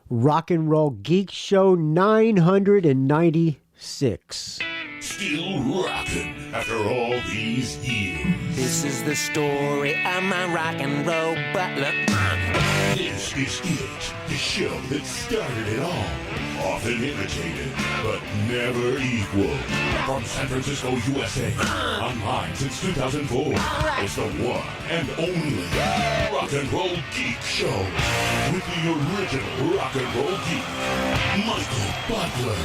Rock and Roll Geek Show 996. Still rocking after all these years. This is the story of my rock and roll butler. This is it, the show that started it all. Often imitated, but never equal. From San Francisco, USA. Online since 2004. It's the one and only Rock and Roll Geek Show. With the original Rock and Roll Geek, Michael Butler.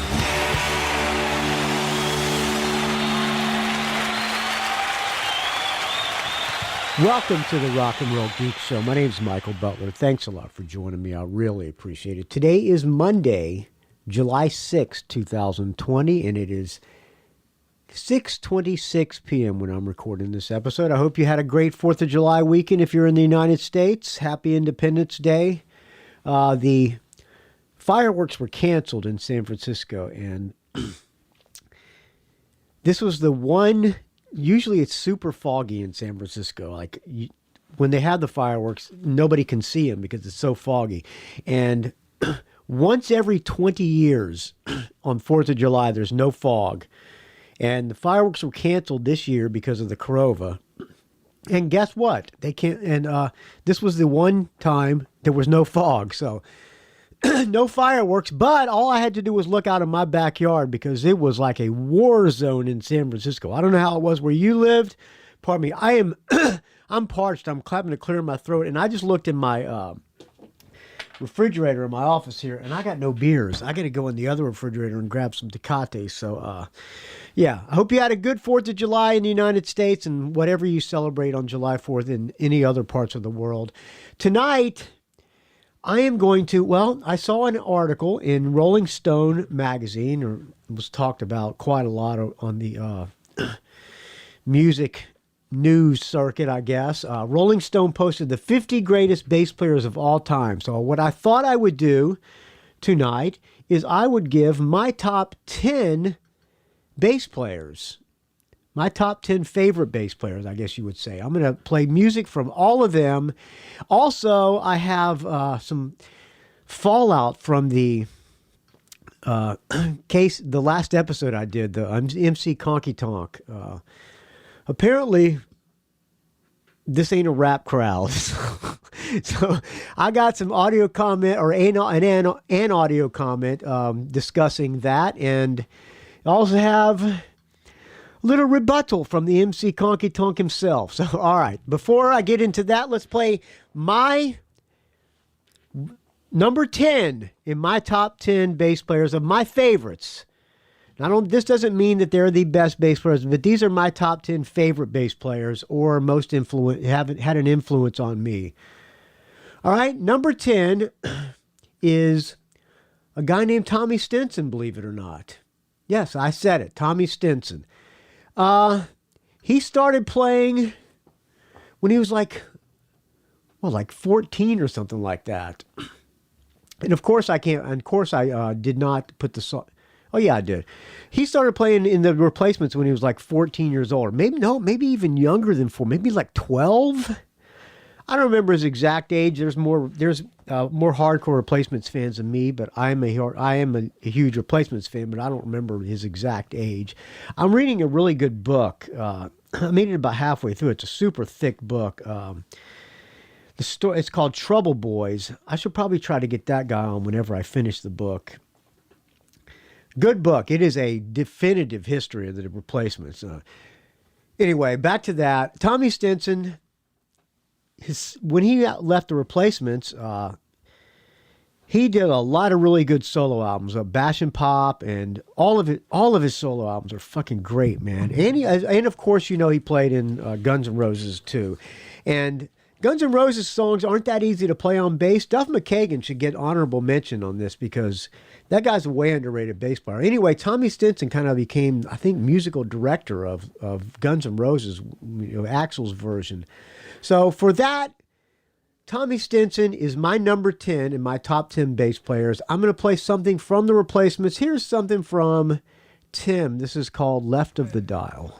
Welcome to the Rock and Roll Geek Show. My name's Michael Butler. Thanks a lot for joining me. I really appreciate it. Today is Monday, July 6, 2020, and it is 6:26 p.m. when I'm recording this episode. I hope you had a great 4th of July weekend if you're in the United States. Happy Independence Day. The fireworks were canceled in San Francisco, and this was the one. Usually it's super foggy in San Francisco. Like when they have the fireworks, nobody can see them because it's so foggy. And once every 20 years on 4th of July, there's no fog. And the fireworks were canceled this year because of the corona. And guess what? They can't. And this was the one time there was no fog. So no fireworks, but all I had to do was look out in my backyard because it was like a war zone in San Francisco. I don't know how it was where you lived. Pardon me. I'm parched. I'm having to clear my throat. And I just looked in my refrigerator in my office here, and I got no beers. I got to go in the other refrigerator and grab some Tecate. So, yeah, I hope you had a good 4th of July in the United States and whatever you celebrate on July 4th in any other parts of the world. Tonight, I am going to, well, I saw an article in Rolling Stone magazine, or it was talked about quite a lot on the music news circuit, I guess. Rolling Stone posted the 50 greatest bass players of all time. So what I thought I would do tonight is I would give my top 10 bass players. My top 10 favorite bass players, I guess you would say. I'm going to play music from all of them. Also, I have some fallout from the the last episode I did, the MC Conkie Tonk. Apparently, this ain't a rap crowd. So I got some audio comment, or an audio comment discussing that. And I also have little rebuttal from the MC Conkie Tonk himself. So, all right. Before I get into that, let's play my number 10 in my top 10 bass players of my favorites. This doesn't mean that they're the best bass players, but these are my top 10 favorite bass players or most haven't had an influence on me. All right. Number 10 is a guy named Tommy Stinson, believe it or not. Yes, I said it. Tommy Stinson. He started playing when he was like 14 or something like that. And of course I did not put the song. Oh yeah, I did. He started playing in the Replacements when he was like 14 years old. Maybe even younger than 4, maybe like 12. I don't remember his exact age. There's more hardcore Replacements fans than me, but I am a huge Replacements fan, but I don't remember his exact age. I'm reading a really good book. I made it about halfway through. It's a super thick book. It's called Trouble Boys. I should probably try to get that guy on whenever I finish the book. Good book. It is a definitive history of the Replacements. Anyway, back to that. Tommy Stinson. When he left the Replacements, he did a lot of really good solo albums, Bash and Pop, and all of his solo albums are fucking great, man. And of course, he played in Guns N' Roses too. And Guns N' Roses songs aren't that easy to play on bass. Duff McKagan should get honorable mention on this because that guy's a way underrated bass player. Anyway, Tommy Stinson kind of became, I think, musical director of Guns N' Roses, Axl's version. So for that, Tommy Stinson is my number 10 in my top 10 bass players. I'm going to play something from the Replacements. Here's something from Tim. This is called Left of the Dial.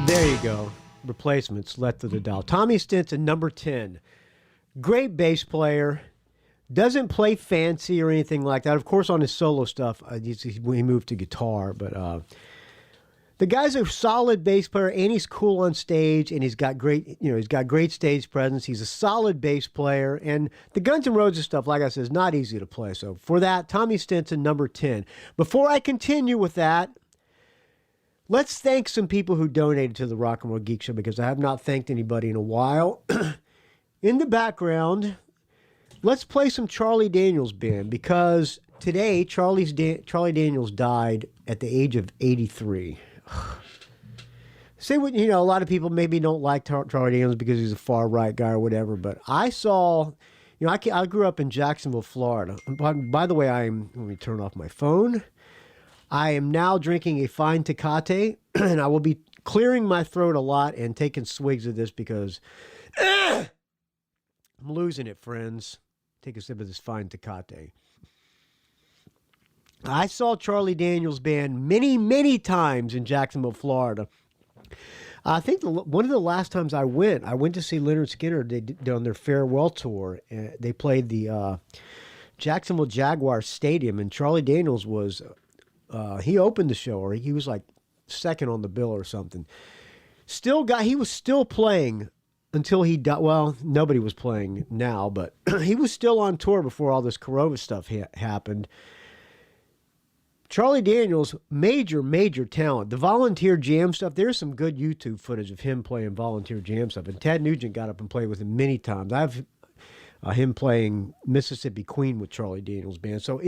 There you go. Replacements left to the dial. Tommy Stinson, number 10. Great bass player. Doesn't play fancy or anything like that. Of course, on his solo stuff, he moved to guitar. But the guy's a solid bass player, and he's cool on stage, and he's got great stage presence. He's a solid bass player, and the Guns N' Roses stuff, like I said, is not easy to play. So for that, Tommy Stinson, number 10. Before I continue with that, let's thank some people who donated to the Rock and Roll Geek Show, because I have not thanked anybody in a while. In the background, let's play some Charlie Daniels Band, because today Charlie Daniels died at the age of 83. Say what, a lot of people maybe don't like Charlie Daniels because he's a far right guy or whatever, but I saw, I grew up in Jacksonville, Florida. By the way, let me turn off my phone. I am now drinking a fine Tecate, and I will be clearing my throat a lot and taking swigs of this because I'm losing it, friends. Take a sip of this fine Tecate. I saw Charlie Daniels Band many, many times in Jacksonville, Florida. I think one of the last times I went to see Lynyrd Skynyrd on their farewell tour. They played the Jacksonville Jaguars Stadium, and Charlie Daniels was, he opened the show, or he was like second on the bill or something. He was still playing until he died. Well, nobody was playing now, but he was still on tour before all this Corona stuff happened. Charlie Daniels, major, major talent. The volunteer jam stuff, there's some good YouTube footage of him playing volunteer jam stuff. And Ted Nugent got up and played with him many times. I have him playing Mississippi Queen with Charlie Daniels Band. So,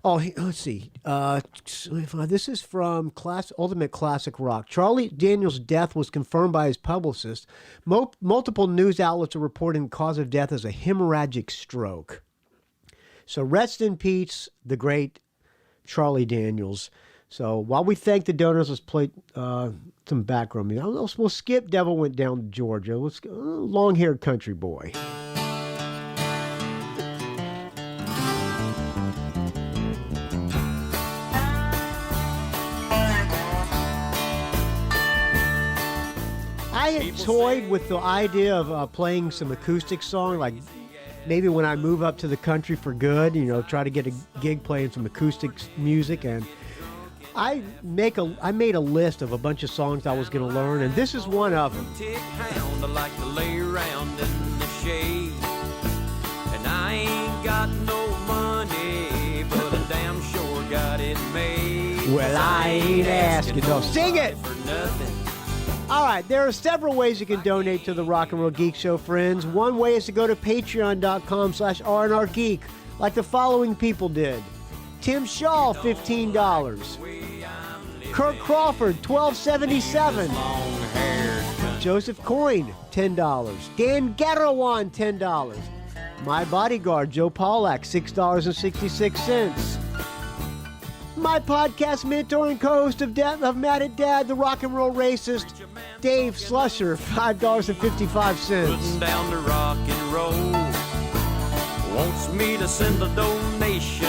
let's see. This is from Ultimate Classic Rock. Charlie Daniels' death was confirmed by his publicist. Multiple news outlets are reporting the cause of death as a hemorrhagic stroke. So rest in peace, the great Charlie Daniels. So while we thank the donors, let's play some background music. We'll skip Devil Went Down to Georgia. Let's go, long-haired country boy. I had toyed with the idea of playing some acoustic song, like maybe when I move up to the country for good, try to get a gig playing some acoustic music. And I made a list of a bunch of songs I was going to learn, and this is one of them. I like to lay around in the shade, and I ain't got no money, but I damn sure got it made. Well, I ain't asking, no. Sing it! For nothing. All right, there are several ways you can donate to the Rock and Roll Geek Show, friends. One way is to go to patreon.com/RNRGeek, like the following people did. Tim Schall, $15. Kirk Crawford, $12.77. Joseph Coyne, $10. Dan Gerawan, $10. My bodyguard, Joe Pawlak, $6.66. My podcast mentor and co-host of Mad at Dad, the rock and roll racist, Dave Slusher, $5.55. Putting down the rock and roll. Wants me to send a donation,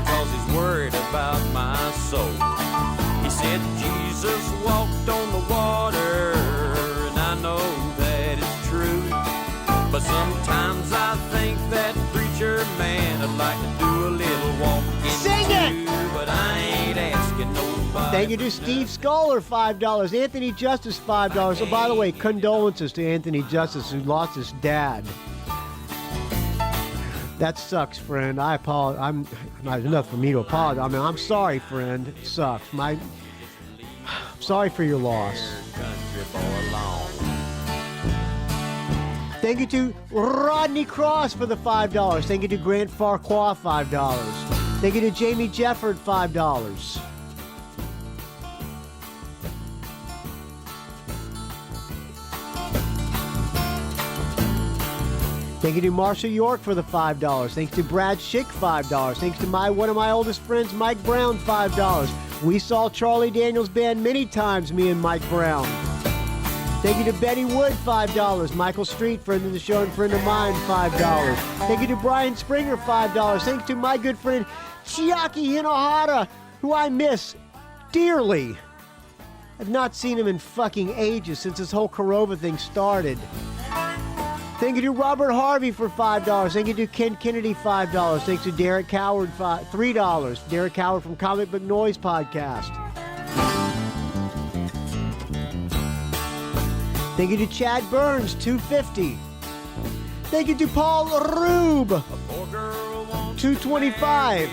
cause he's worried about my soul. He said Jesus walked on the water, and I know that it's true. But sometimes I think that preacher man would like to do a little walking. Sing it! But I ain't asking nobody. Thank you to Steve Scouller, $5. Anthony Justice, $5. Oh, by the way, condolences to Anthony Justice, who lost his dad. That sucks, friend. I apologize. I'm not enough for me to apologize. I mean, I'm sorry, friend. It sucks. I'm sorry for your loss. Thank you to Rodney Cross for the $5. Thank you to Grant Farquhar, $5. Thank you to Jamie Jefford, $5. Thank you to Marshall York for the $5. Thanks to Brad Shick, $5. Thanks to one of my oldest friends, Mike Brown, $5. We saw Charlie Daniels Band many times, me and Mike Brown. Thank you to Betty Wood, $5. Michael Street, friend of the show and friend of mine, $5. Thank you to Brian Springer, $5. Thanks to my good friend Chiaki Hinohara, who I miss dearly. I've not seen him in fucking ages since this whole Corova thing started. Thank you to Robert Harvey for $5. Thank you to Ken Kennedy, $5. Thanks to Derek Coward, $3. Derek Coward from Comic Book Noise Podcast. Thank you to Chad Burns, $2.50. Thank you to Paul Roub, $2.25.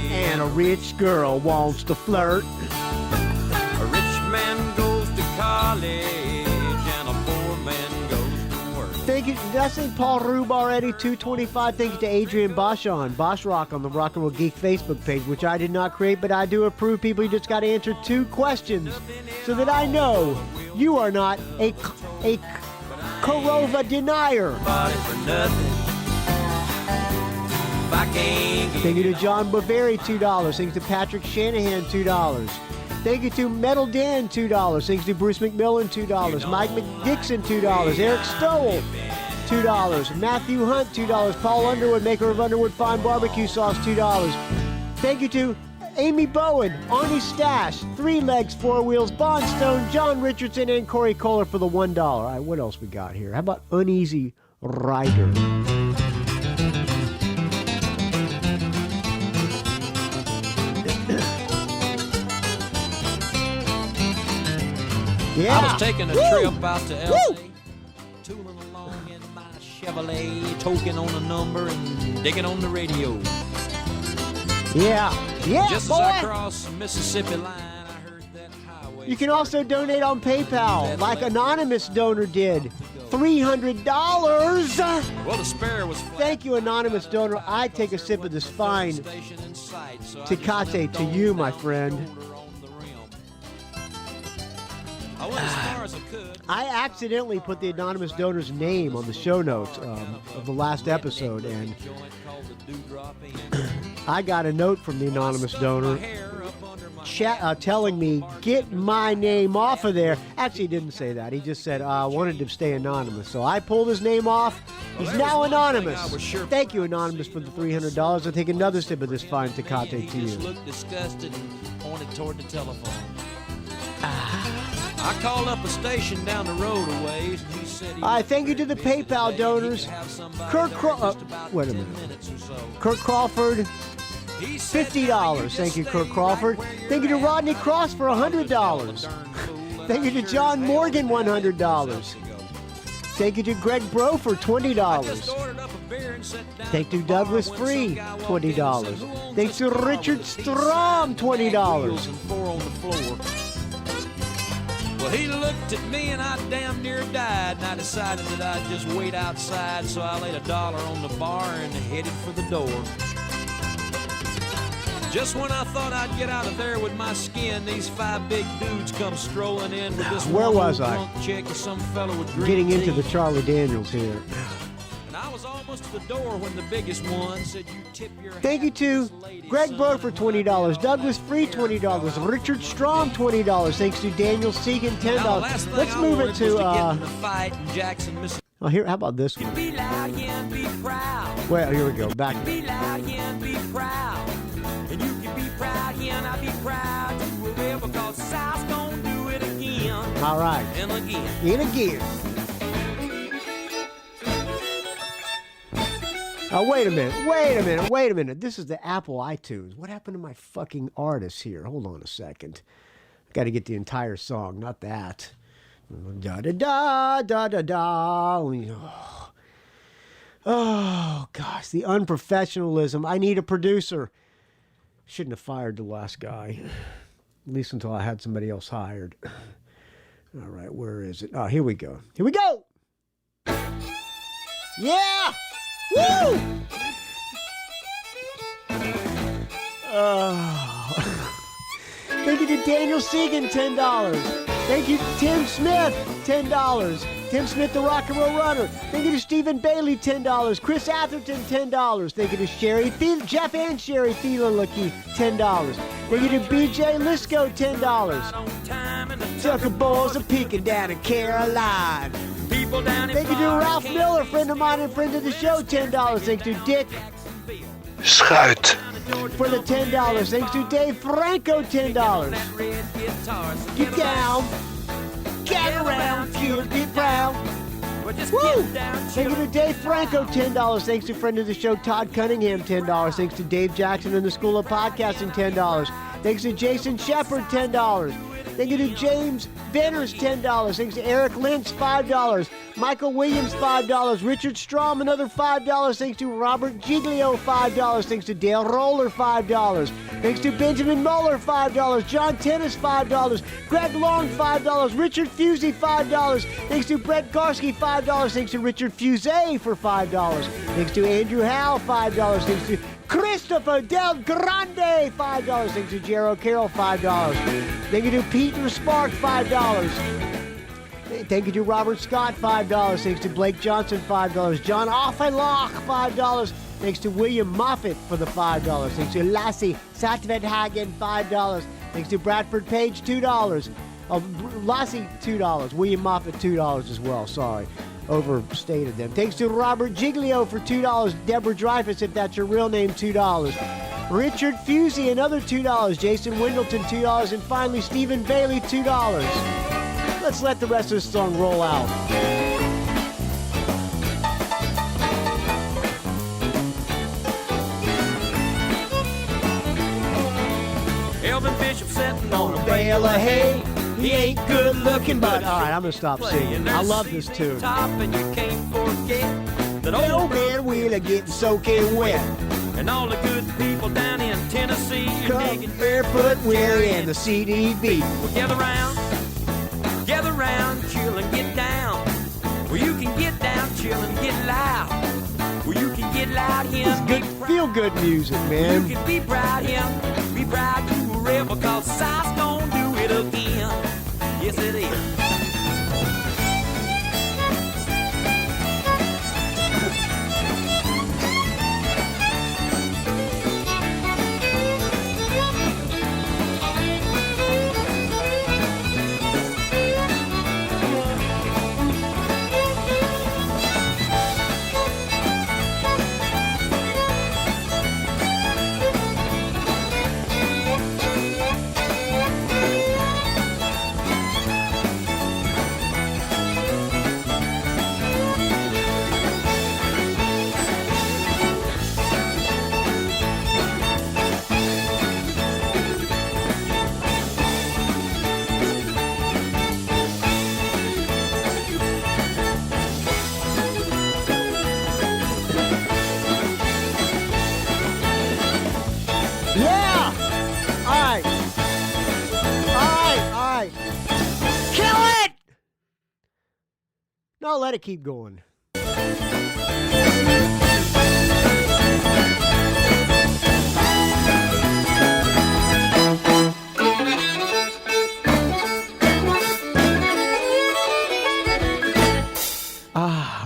And a rich girl wants to flirt. A rich man goes to college and a poor man goes to work. Thank you. Did I say Paul Roub already? $2.25. Thank you to Adrian Boschan, Bosch Rock on the Rock and Roll Geek Facebook page, which I did not create, but I do approve. People, you just got to answer 2 questions so that I know you are not a Corova denier. Thank you to John Boveri, $2. Thanks to Patrick Shanahan, $2. Thank you to Metal Dan, $2. Thanks to Bruce McMillan, $2. Mike Dixon, $2. Eric Stowell, $2. Mathew Hunt, $2. Paul Underwood, maker of Underwood Fine Barbecue Sauce, $2. Thank you to Amy Bowen, Arnie Stash, 3 Legs, 4 Wheels, Bondstone, John Richardson, and Corey Kohler for the $1. All right, what else we got here? How about Uneasy Rider? Yeah. I was taking a trip out to L.A., tooling along in my Chevrolet, toking on a number and digging on the radio. Yeah, Just boy. as I crossed the Mississippi line, I heard that highway. You can also donate on PayPal, like Anonymous Donor did. $300. Well, the spare was flat. Thank you, Anonymous Donor. I take a sip of this fine Tecate to you, my friend. I went as far as I could. I accidentally put the Anonymous Donor's name on the show notes of the last episode, and I got a note from the Anonymous Donor telling me, get my name off of there. Actually, he didn't say that. He just said, I wanted to stay anonymous. So I pulled his name off. He's now anonymous. Thank you, Anonymous, for the $300. I'll take another sip of this fine Tecate to you. He looked disgusted and pointed toward the telephone. I called up a station down the road a ways, and he said he thank you to the PayPal donors. Kirk wait a minute. Kirk Crawford, $50. Thank you, Kirk Crawford. Thank you to Rodney Cross for $100. Thank you to John Morgan, $100. Thank you to Greg Bro for $20. Thank you to Douglas Free, $20. Thanks to Richard Strom, $20. Well, he looked at me and I damn near died, and I decided that I'd just wait outside, so I laid $1 on the bar and headed for the door. Just when I thought I'd get out of there with my skin, these 5 big dudes come strolling in with this Where was I? drunk chick and some fellow with green Getting into the teeth. Charlie Daniels here. And I was almost to the door when the biggest one said, "You tip your Thank you to Greg Burr for $20, Douglas Free $20, Richard Strom $20. Thanks to Daniel Segan $10. Let's move it to oh, here. How about this one? Well, here we go. Back. Be loud and be proud, and you can be proud and I'll be proud to whoever, 'cause South's gonna do it again. All right. And again. And again. Oh, wait a minute. This is the Apple iTunes. What happened to my fucking artists here? Hold on a second. Got to get the entire song, not that. Da da da da da da. Oh, gosh, the unprofessionalism. I need a producer. Shouldn't have fired the last guy. At least until I had somebody else hired. All right, where is it? Oh, here we go. Here we go. Yeah! Woo! Thank you to Daniel Segan, $10. Thank you to Tim Smith, $10. Tim Smith, the Rock and Roll Runner. Thank you to Stephen Bailey, $10. Chris Atherton, $10. Thank you to Jeff and Sherry Thielelucky, $10. Thank you to BJ Lisco, $10. Tucker Boys are peeking down in Caroline. Thank you to Ralph Miller, friend of mine and friend of the show, $10. Thank you to Dick Schuit. for the $10. Thanks to Dave Franco, $10. Get down, get around, cheer, get proud. Woo! Thank you to Dave Franco, $10. Thanks to friend of the show, Todd Cunningham, $10. Thanks to Dave Jackson and the School of Podcasting, $10. Thanks to Jason Shepard, $10. Thank you to James Venners, $10. Thanks to Eric Lentz, $5. Michael Williams, $5. Richard Strom, another $5. Thanks to Robert Giglio, $5. Thanks to Dale Roller, $5. Thanks to Benjamin Muller, $5. John Tennis, $5. Greg Long, $5. Richard Fusey, $5. Thanks to Brett Garski, $5. Thanks to Richard Fusey for $5. Thanks to Andrew Howe, $5. Thanks to Christopher Del Grande, $5. Thanks to Jero Carroll, $5. Thank you to Peter Spark, $5. Thank you to Robert Scott, $5. Thanks to Blake Johnson, $5. John Offenloch, $5. Thanks to William Moffat for the $5. Thanks to Lassie Satvedhagen, $5. Thanks to Bradford Page, $2. Lassie, $2. William Moffat, $2 as well. Sorry. Overstated them. Thanks to Robert Giglio for $2. Deborah Dreyfus, if that's your real name, $2. Richard Fusey, another $2. Jason Wendleton, $2. And finally, Stephen Bailey, $2. Let's let the rest of the song roll out. Elvin Bishop sitting on a bale of hay. He ain't good looking, but all right, I'm gonna stop singing. I love this tune. Top and you can't forget that old man Wheeler getting soaking wet. And all the good people down in Tennessee are digging barefoot Wheeler and the CDB. Well, gather round, chill and get down. Where you can get down, chill and get loud. Where you can get loud here. It's good, feel good music, man. You can be proud here, be proud you were rebel, cause South's gonna do it again. Yes, it is. No, let it keep going.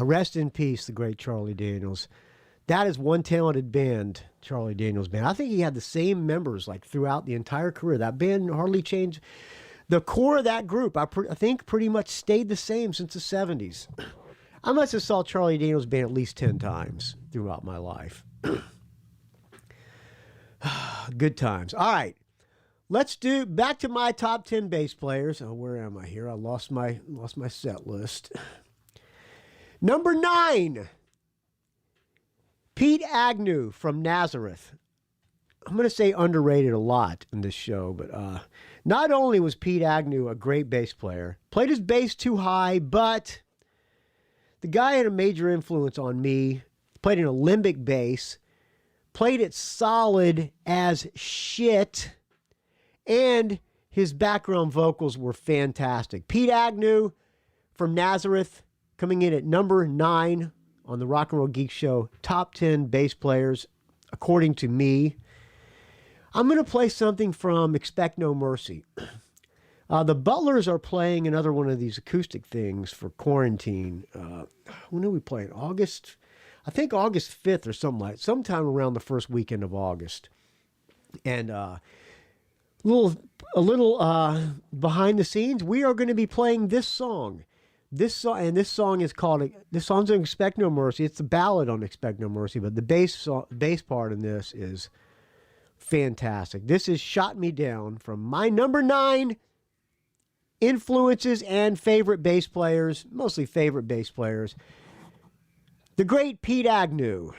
Rest in peace, the great Charlie Daniels. That is one talented band, Charlie Daniels Band. I think he had the same members like throughout the entire career. That band hardly changed. The core of that group, I think, pretty much stayed the same since the 70s. I must have saw Charlie Daniels Band at least 10 times throughout my life. Good times. All right. Let's do back to my top 10 bass players. Oh, where am I here? I lost my set list. Number 9, Pete Agnew from Nazareth. I'm going to say underrated a lot in this show, but not only was Pete Agnew a great bass player, played his bass too high, but the guy had a major influence on me. Played an alembic bass, played it solid as shit, and his background vocals were fantastic. Pete Agnew from Nazareth, coming in at number 9 on the Rock and Roll Geek Show, top 10 bass players, according to me. I'm going to play something from Expect No Mercy. The Butlers are playing another one of these acoustic things for quarantine. When are we playing? August? I think August 5th or sometime around the first weekend of August. And a little behind the scenes, we are going to be playing this song. This song's on Expect No Mercy. It's the ballad on Expect No Mercy, but the bass part in this is fantastic. This is Shot Me Down from my number 9 influences and favorite bass players, mostly favorite bass players, the great Pete Agnew.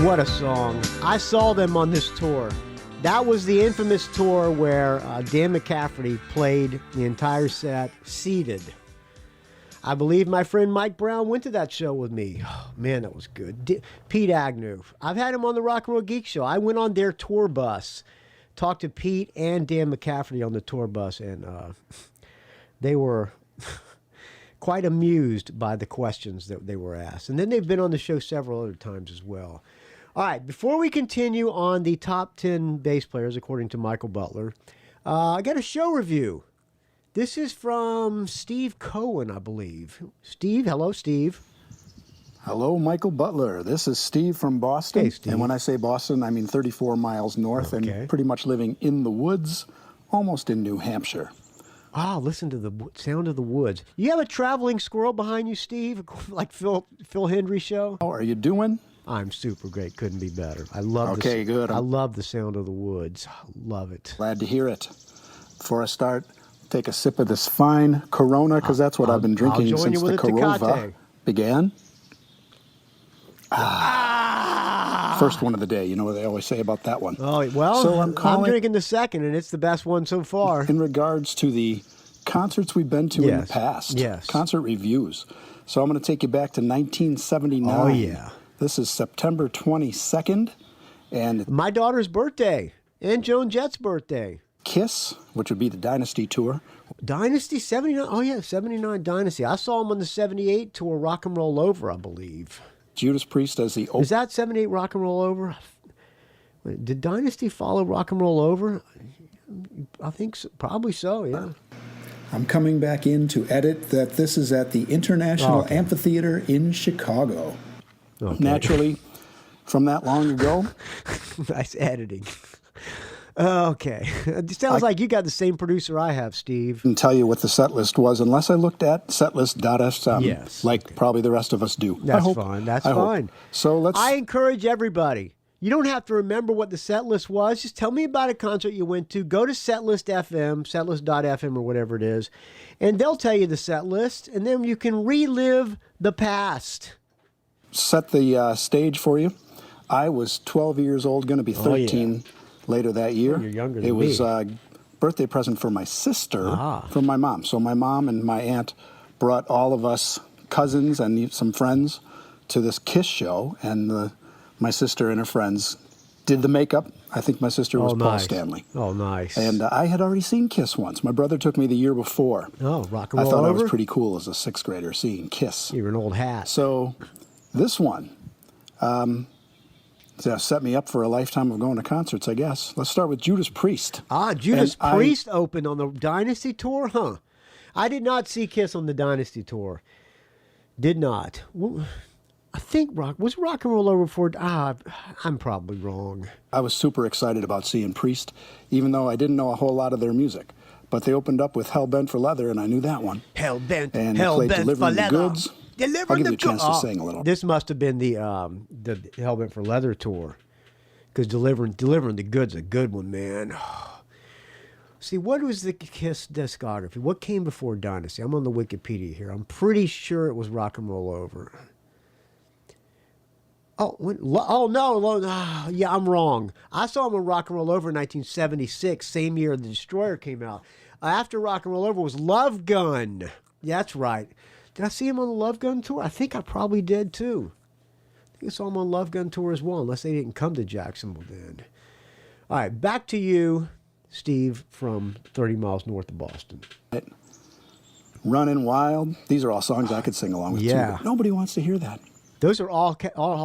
What a song. I saw them on this tour. That was the infamous tour where Dan McCafferty played the entire set seated. I believe my friend Mike Brown went to that show with me. Oh, man, that was good. Pete Agnew. I've had him on the Rock and Roll Geek Show. I went on their tour bus, talked to Pete and Dan McCafferty on the tour bus, and they were quite amused by the questions that they were asked. And then they've been on the show several other times as well. All right, before we continue on the top 10 bass players, according to Michael Butler, I got a show review. This is from Steve Cohen, I believe. Steve, hello, Steve. Hello, Michael Butler. This is Steve from Boston. Hey, Steve. And when I say Boston, I mean 34 miles north and pretty much living in the woods, almost in New Hampshire. Wow, listen to the sound of the woods. You have a traveling squirrel behind you, Steve, like Phil Hendry show? How are you doing? I'm super great. Couldn't be better. I love good. I love the sound of the woods. Love it. Glad to hear it. Before I start, take a sip of this fine Corona, because that's what I've been drinking since the Corona began. First one of the day. You know what they always say about that one. Oh, well, so I'm drinking the second, and it's the best one so far. In regards to the concerts we've been to in the past. Yes. Concert reviews. So I'm going to take you back to 1979. Oh, yeah. This is September 22nd. And my daughter's birthday and Joan Jett's birthday. Kiss, which would be the Dynasty tour. Dynasty 79. Oh yeah, 79 Dynasty. I saw them on the 78 tour, Rock and Roll Over, I believe. Judas Priest as the Is that 78 Rock and Roll Over? Did Dynasty follow Rock and Roll Over? I think so, probably so, yeah. I'm coming back in to edit that this is at the International Amphitheater in Chicago. Okay. Naturally, from that long ago. Nice editing. Okay. It sounds like you got the same producer I have, Steve. I can tell you what the set list was unless I looked at setlist.fm. Yes. Like probably the rest of us do. That's fine. That's fine. So let's... I encourage everybody. You don't have to remember what the set list was. Just tell me about a concert you went to. Go to setlist.fm, setlist.fm or whatever it is, and they'll tell you the set list, and then you can relive the past. Set the stage for you. I was 12 years old, going to be 13 later that year. You're younger than me. It was me. a birthday present for my sister from my mom. So my mom and my aunt brought all of us cousins and some friends to this Kiss show, and my sister and her friends did the makeup. I think my sister was Paul Stanley. Oh, nice. And I had already seen Kiss once. My brother took me the year before. Oh, Rock and Roll I thought Over? I was pretty cool as a sixth grader seeing Kiss. You're an old hat. So this one set me up for a lifetime of going to concerts, I guess. Let's start with Judas Priest. Judas Priest opened on the Dynasty tour? Huh. I did not see Kiss on the Dynasty tour. Did not. Well, I think Rock and Roll Over before. I'm probably wrong. I was super excited about seeing Priest, even though I didn't know a whole lot of their music. But they opened up with Hell Bent for Leather, and I knew that one. Hell Bent for Leather. The Goods. I'll give you a chance to sing a little. This must have been the Hell Bent for Leather tour, because delivering the Goods a good one, man. See, what was the Kiss discography? What came before Dynasty? I'm on the Wikipedia here. I'm pretty sure it was Rock and Roll Over. Yeah, I'm wrong. I saw him on Rock and Roll Over in 1976, same year The Destroyer came out. After Rock and Roll Over was Love Gun. Yeah, that's right. Did I see him on the Love Gun tour? I think I probably did too. I think I saw him on Love Gun tour as well, unless they didn't come to Jacksonville then. All right, back to you, Steve, from 30 miles north of Boston. Running Wild. These are all songs I could sing along with too. But nobody wants to hear that. Those are all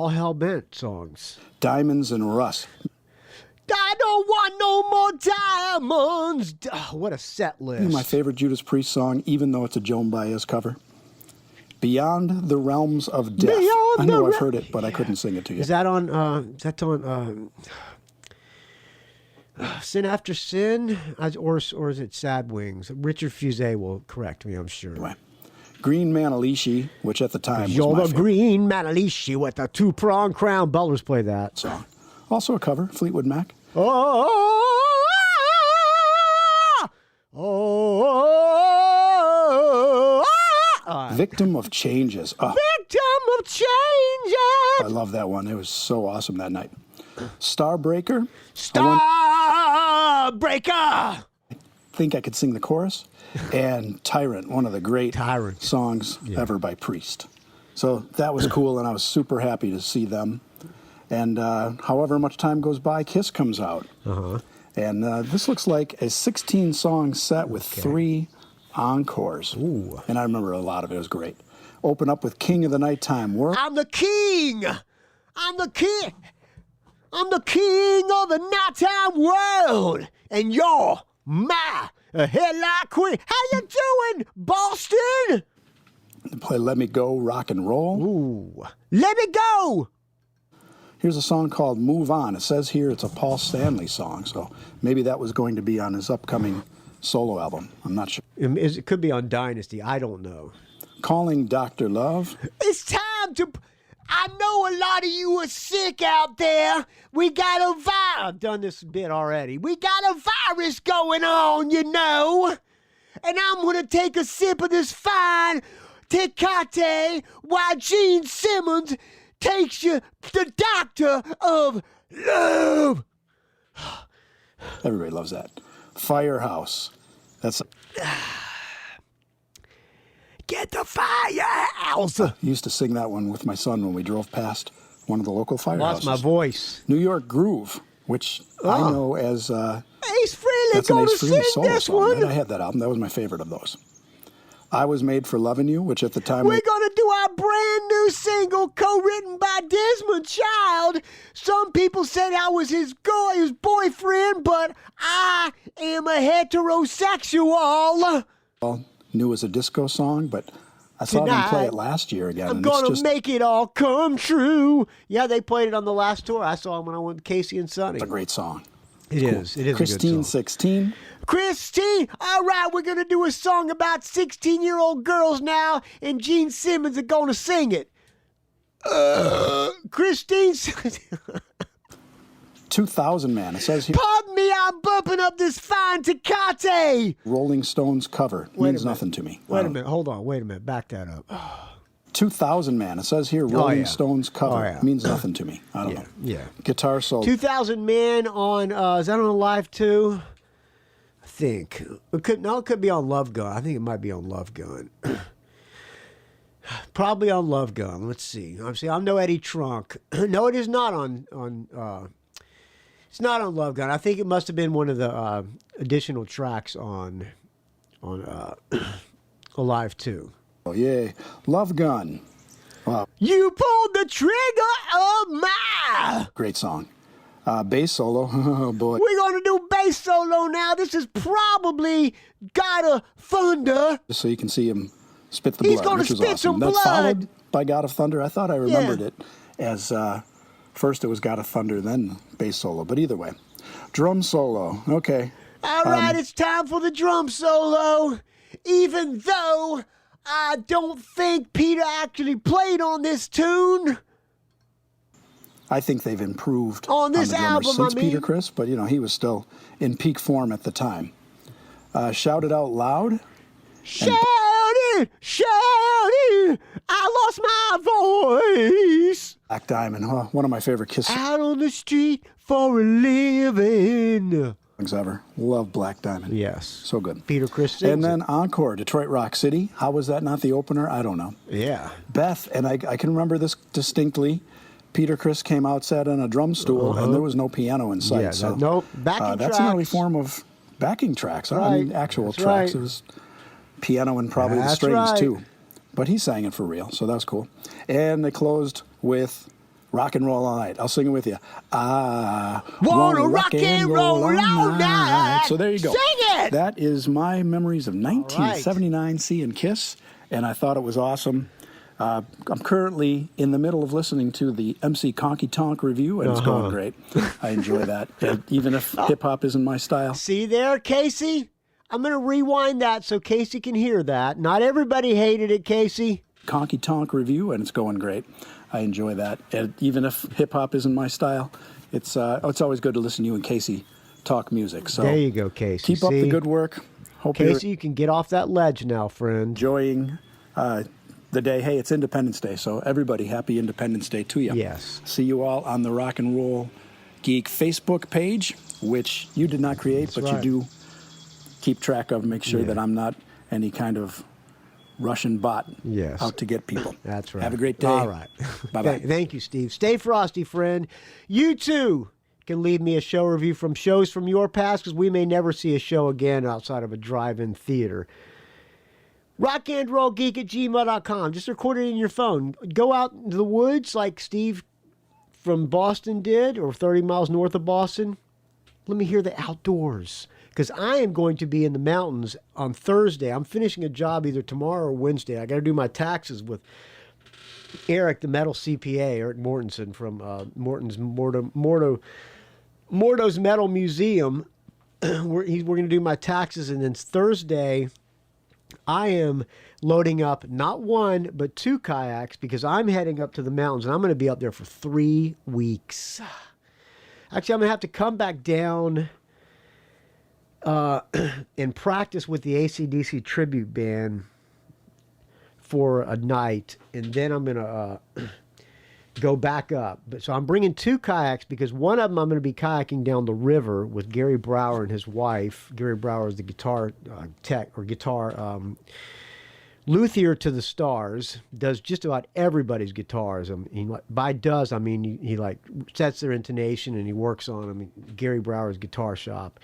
Hell Bent songs. Diamonds and Rust. I don't want no more diamonds. Oh, what a set list. My favorite Judas Priest song, even though it's a Joan Baez cover. Beyond the Realms of Death. I know I've heard it, but I couldn't sing it to you. Is that on Sin After Sin? Or is it Sad Wings? Richard Fusé will correct me, I'm sure. Anyway. Green Manalishi, which at the time was You're my the favorite. Green Manalishi with a two-pronged crown. Bellers play that song. Also a cover, Fleetwood Mac. Victim of Changes. Victim of Changes. I love that one. It was so awesome that night. Starbreaker. Starbreaker. I think I could sing the chorus. And Tyrant, one of the great songs ever by Priest. So that was cool, and I was super happy to see them. And however much time goes by, Kiss comes out. And this looks like a 16-song set with 3 encores. Ooh. And I remember a lot of it. It was great. Open up with King of the Nighttime World. I'm the king. I'm the king. I'm the king of the nighttime world. And you're my headlight queen. How you doing, Boston? They play Let Me Go, Rock and Roll. Ooh. Let Me Go. Here's a song called Move On. It says here it's a Paul Stanley song, so maybe that was going to be on his upcoming solo album. I'm not sure. It could be on Dynasty. I don't know. Calling Dr. Love. It's time to... I know a lot of you are sick out there. We got a virus. I've done this bit already. We got a virus going on, you know. And I'm going to take a sip of this fine Tecate while Gene Simmons takes you the doctor of love. Everybody loves that. Firehouse. That's... Get the firehouse. I used to sing that one with my son when we drove past one of the local firehouses. Lost my voice. New York Groove, which I know as... Ace Frehley really That's an gonna Ace Frehley sing solo this song, one? right? I had that album. That was my favorite of those. I Was Made for Loving You, which at the time... We're gonna do our brand new single, co-written by Desmond Child. Some people said I was his boyfriend, but I am a heterosexual. Knew it was a disco song, but I saw them play it last year again. I'm gonna make it all come true. Yeah, they played it on the last tour. I saw them when I went with Casey and Sonny. It's a great song. It is. It is Christine, a good song. 16. Christine, all right, we're going to do a song about 16-year-old girls now, and Gene Simmons are going to sing it. Christine... 2000 Man. It says here... Pardon me, I'm bumping up this fine Tecate. Rolling Stones cover. Means nothing to me. Wait a minute. Hold on. Wait a minute. Back that up. 2000 Man. It says here Rolling Stones cover. Means nothing to me. I don't know. Yeah. Guitar solo. 2000 Man on... is that on Live 2? I think. It could be on Love Gun. I think it might be on Love Gun. Probably on Love Gun. Let's see. I'm no Eddie Trunk. No, it is not on it's not on Love Gun. I think it must have been one of the additional tracks on Alive 2. Oh, yay. Love Gun. Wow. You pulled the trigger of my... Great song. Bass solo. Oh, boy. We're going to do bass solo now. This is probably God of Thunder. Just so you can see him spit the blood. He's going to spit some blood. That's followed by God of Thunder. I thought I remembered it as first it was God of Thunder, then bass solo. But either way. Drum solo. Okay. All right, it's time for the drum solo. Even though I don't think Peter actually played on this tune. I think they've improved on this the drummer album since Peter Criss, but he was still in peak form at the time. Shout It Out Loud. Shout it, I lost my voice. Black Diamond, one of my favorite Kiss Out on the street for a living. songs ever. Love Black Diamond. Yes. So good. Peter Criss sings And then Encore, Detroit Rock City. How was that not the opener? I don't know. Yeah. Beth, and I can remember this distinctly. Peter Criss came out, sat on a drum stool, and there was no piano in sight. Yeah, so no backing tracks. That's an early form of backing tracks. Right. I mean, actual That's tracks. right. It was piano and probably the strings, too. But he sang it for real, so that was cool. And they closed with Rock and Roll All Night. I'll sing it with you. I wanna rock and roll all night. So there you go. Sing it! That is my memories of 1979 seeing Kiss, and I thought it was awesome. I'm currently in the middle of listening to the MC Conkie Tonk review, and it's going great. I enjoy that, even if hip-hop isn't my style. See there, Casey? I'm going to rewind that so Casey can hear that. Not everybody hated it, Casey. Conkie Tonk review, and it's going great. I enjoy that. And even if hip-hop isn't my style, it's always good to listen to you and Casey talk music. So there you go, Casey. Keep up the good work. Hope Casey, you can get off that ledge now, friend. Enjoying the day. Hey, it's Independence Day, so everybody, happy Independence Day to you. Yes. See you all on the Rock and Roll Geek Facebook page, which you did not create, but you do keep track of. Make sure that I'm not any kind of Russian bot out to get people. That's right. Have a great day. All right. Bye-bye. Thank you, Steve. Stay frosty, friend. You, too, can leave me a show review from shows from your past, because we may never see a show again outside of a drive-in theater. rockandrollgeek@gmail.com. Just record it in your phone. Go out into the woods like Steve from Boston did, or 30 miles north of Boston. Let me hear the outdoors, because I am going to be in the mountains on Thursday. I'm finishing a job either tomorrow or Wednesday. I got to do my taxes with Eric, the metal CPA, Eric Mortensen from Morto's Metal Museum. We're going to do my taxes, and then Thursday I am loading up not one, but 2 kayaks, because I'm heading up to the mountains, and I'm going to be up there for 3 weeks. Actually, I'm going to have to come back down and practice with the AC/DC tribute band for a night, and then I'm going to go back up. So I'm bringing 2 kayaks, because one of them I'm going to be kayaking down the river with Gary Brower and his wife. Gary Brower is the guitar tech, or guitar luthier to the stars, does just about everybody's guitars. I mean, he like sets their intonation and he works on them. Gary Brower's guitar shop.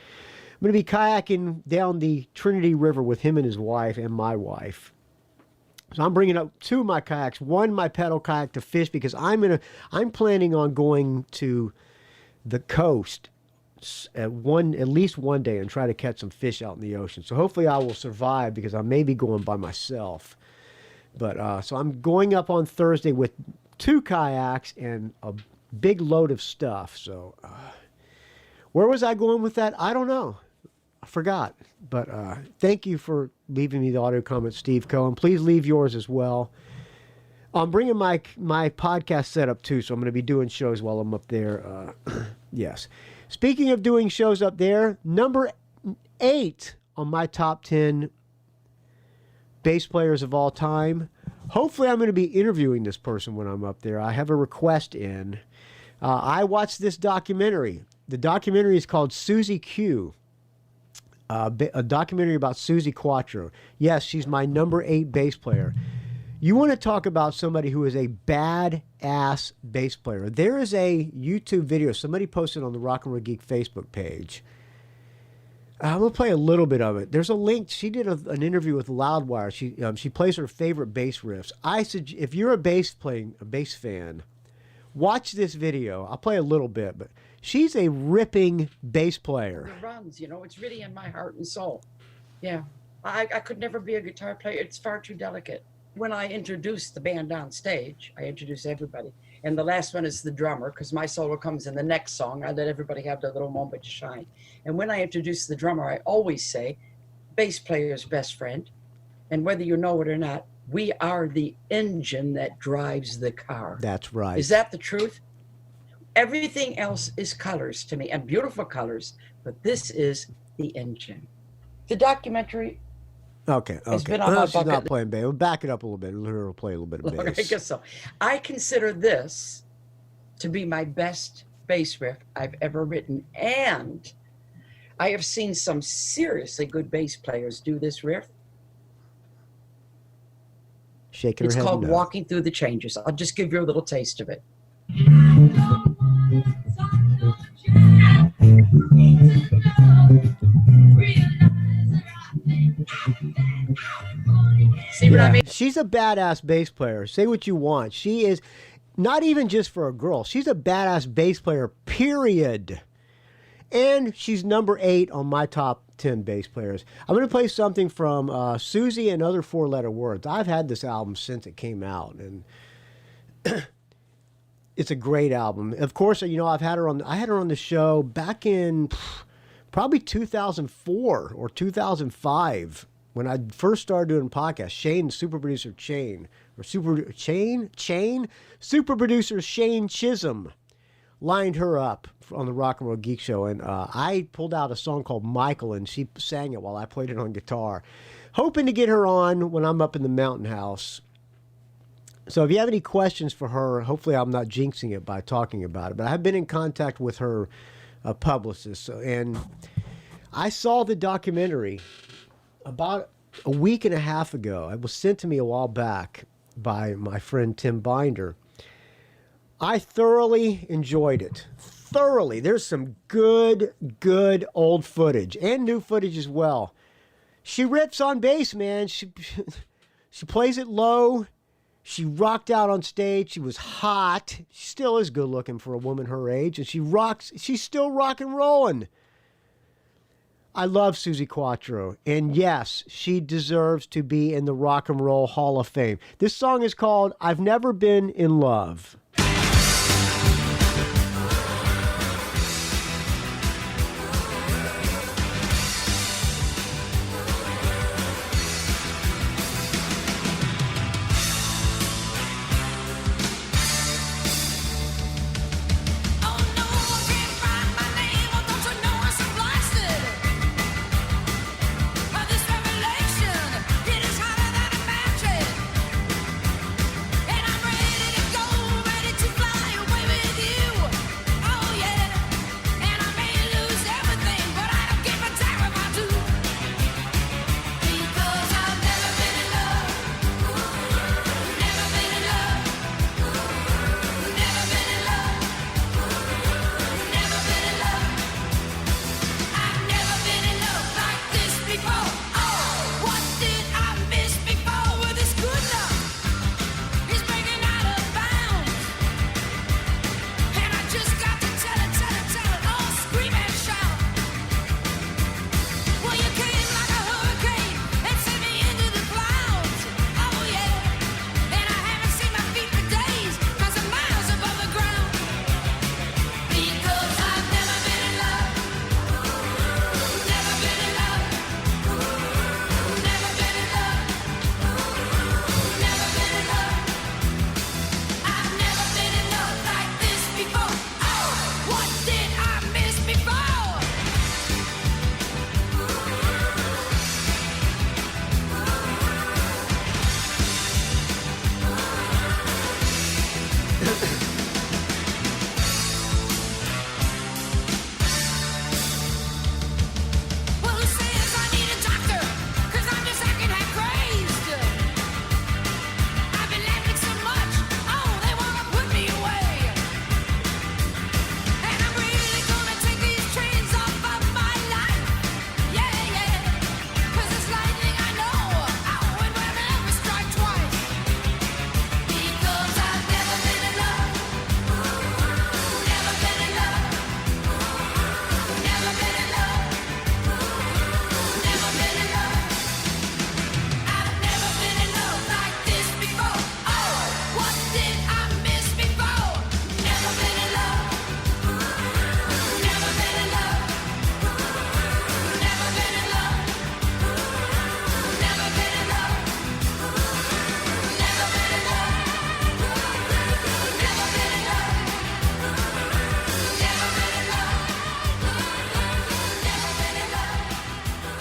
going to be kayaking down the Trinity River with him and his wife and my wife. So I'm bringing up 2 of my kayaks. One, my pedal kayak to fish because I'm planning on going to the coast at least one day and try to catch some fish out in the ocean. So hopefully I will survive because I may be going by myself. But so I'm going up on Thursday with 2 kayaks and a big load of stuff. So where was I going with that? I don't know. I forgot. But thank you for leaving me the audio comment, Steve Cohen. Please leave yours as well. I'm bringing my podcast setup too, so I'm going to be doing shows while I'm up there. Yes. Speaking of doing shows up there, number 8 on my top 10 bass players of all time. Hopefully I'm going to be interviewing this person when I'm up there. I have a request in. I watched this documentary. The documentary is called Susie Q. A documentary about Susie Quattro. Yes, she's my number 8 bass player. You want to talk about somebody who is a badass bass player. There is a YouTube video somebody posted on the Rock and Roll Geek Facebook page. I'm going to play a little bit of it. There's a link. She did an interview with Loudwire. She plays her favorite bass riffs. If you're a bass fan, watch this video. I'll play a little bit, but she's a ripping bass player. It runs, it's really in my heart and soul. Yeah. I could never be a guitar player. It's far too delicate. When I introduce the band on stage, I introduce everybody. And the last one is the drummer, because my solo comes in the next song. I let everybody have their little moment to shine. And when I introduce the drummer, I always say, bass player's best friend. And whether you know it or not, we are the engine that drives the car. That's right. Is that the truth? Everything else is colors to me, and beautiful colors, but this is the engine. The documentary. Okay. Been on my she's bucket. not playing bass. We'll back it up a little bit. Let her play a little bit of bass. I guess so. I consider this to be my best bass riff I've ever written, and I have seen some seriously good bass players do this riff. Shaking her It's head called no. Walking Through the Changes. I'll just give you a little taste of it. See what I mean? She's a badass bass player. Say what you want. She is not even just for a girl. She's a badass bass player, period. And she's number 8 on my top 10 bass players. I'm going to play something from Susie and Other Four-Letter Words. I've had this album since it came out, and it's a great album. Of course, I had her on the show back in probably 2004 or 2005 when I first started doing podcasts. Shane, super producer super producer Shane Chisholm lined her up on the Rock and Roll Geek Show, and I pulled out a song called Michael, and she sang it while I played it on guitar, hoping to get her on when I'm up in the Mountain House. So if you have any questions for her, hopefully I'm not jinxing it by talking about it, but I've been in contact with her publicist, and I saw the documentary about a week and a half ago. It was sent to me a while back by my friend Tim Binder. I thoroughly enjoyed it. Thoroughly. There's some good old footage and new footage as well. She rips on bass, man. She plays it low. She rocked out on stage. She was hot. She still is good looking for a woman her age, and she's still rock and rolling. I love Susie Quattro, and yes, she deserves to be in the Rock and Roll Hall of Fame. This song is called I've Never Been in Love.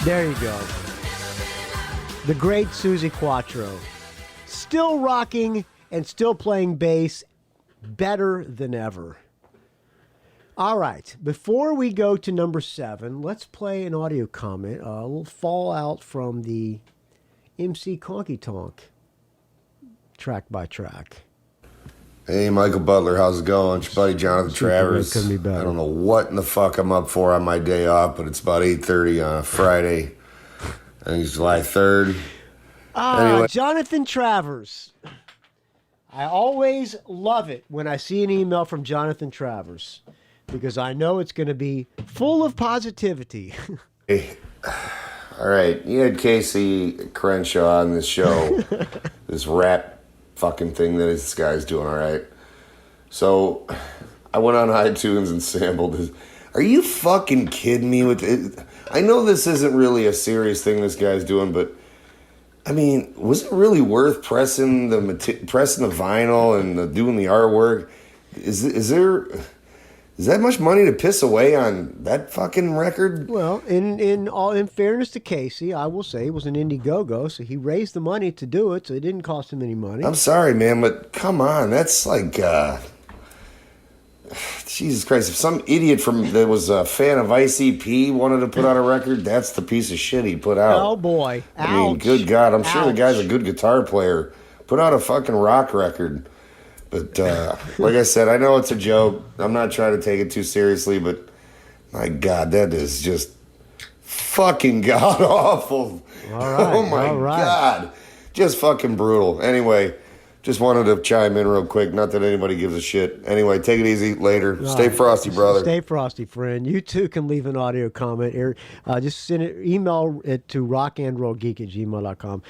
There you go. The great Susie Quattro. Still rocking and still playing bass better than ever. All right, before we go to number 7, let's play an audio comment, a little fallout from the MC Conkie Tonk, track by track. Hey, Michael Butler, how's it going? It's your buddy Jonathan Travers. Couldn't be better. I don't know what in the fuck I'm up for on my day off, but it's about 8:30 on a Friday. I think it's July 3rd. Anyway. Jonathan Travers. I always love it when I see an email from Jonathan Travers because I know it's going to be full of positivity. Hey. All right, you had Casey Crenshaw on this show, this rap fucking thing that this guy's doing, all right? So I went on iTunes and sampled this. Are you fucking kidding me with it? I know this isn't really a serious thing this guy's doing, but I mean, was it really worth pressing the vinyl and doing the artwork? Is that much money to piss away on that fucking record? Well, in fairness to Casey, I will say it was an Indiegogo, so he raised the money to do it, so it didn't cost him any money. I'm sorry, man, but come on, that's like, Jesus Christ! If some idiot that was a fan of ICP wanted to put out a record, that's the piece of shit he put out. Oh boy! Ouch. I mean, good God, I'm sure the guy's a good guitar player. Put out a fucking rock record. But like I said, I know it's a joke. I'm not trying to take it too seriously, but my God, that is just fucking god awful. All right, oh my God, just fucking brutal. Anyway, just wanted to chime in real quick. Not that anybody gives a shit. Anyway, take it easy. Later. Stay frosty, brother. Stay frosty, friend. You too can leave an audio comment. Just send it, email it to rockandrollgeek@gmail.com.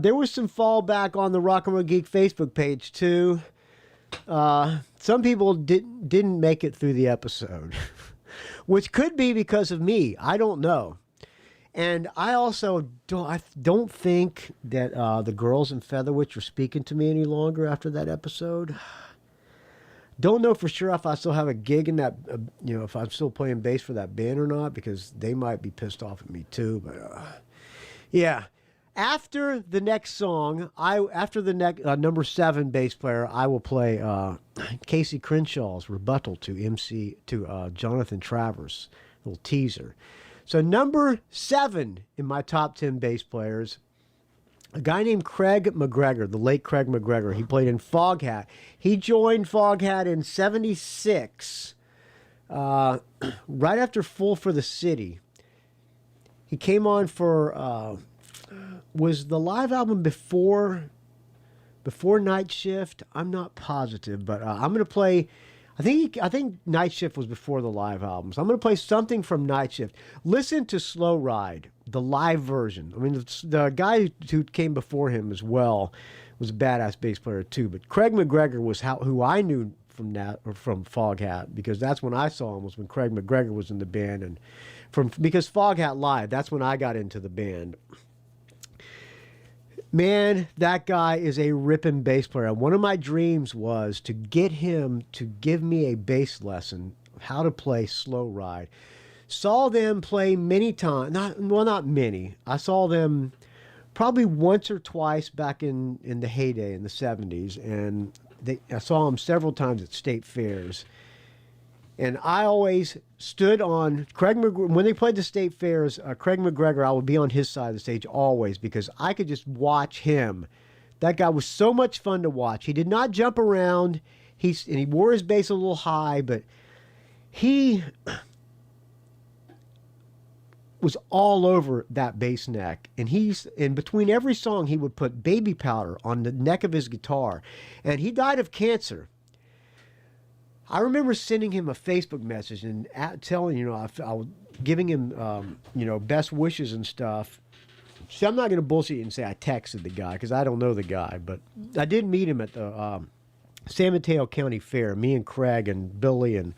There was some fallback on the Rock and Roll Geek Facebook page too. Some people didn't make it through the episode, which could be because of me. I don't know. And I also don't think that the girls in Featherwitch are speaking to me any longer after that episode. Don't know for sure if I still have a gig in that, if I'm still playing bass for that band or not, because they might be pissed off at me too. But yeah. After the next song, after the next number 7 bass player, I will play Casey Crenshaw's rebuttal to Jonathan Travers, a little teaser. So number 7 in my top 10 bass players, a guy named Craig McGregor, the late Craig McGregor. He played in Foghat. He joined Foghat in '76, right after Full for the City. He came on for. Was the live album before Night Shift? I'm not positive, but I'm going to play. I think Night Shift was before the live album, so I'm going to play something from Night Shift. Listen to Slow Ride, the live version. I mean, the guy who came before him as well was a badass bass player too. But Craig McGregor was who I knew from Foghat, because that's when I saw him, was when Craig McGregor was in the band, and because Foghat Live, that's when I got into the band. Man, that guy is a ripping bass player. One of my dreams was to get him to give me a bass lesson of how to play Slow Ride. Saw them play many times. Not many. I saw them probably once or twice back in the heyday in the 70s. And I saw them several times at state fairs. And I always stood on Craig McGregor. When they played the state fairs, Craig McGregor, I would be on his side of the stage always, because I could just watch him. That guy was so much fun to watch. He did not jump around. He wore his bass a little high, but he was all over that bass neck. And in between every song, he would put baby powder on the neck of his guitar. And he died of cancer. I remember sending him a Facebook message and telling, I was giving him, best wishes and stuff. See, I'm not going to bullshit you and say I texted the guy, because I don't know the guy, but I did meet him at the San Mateo County Fair. Me and Craig and Billy and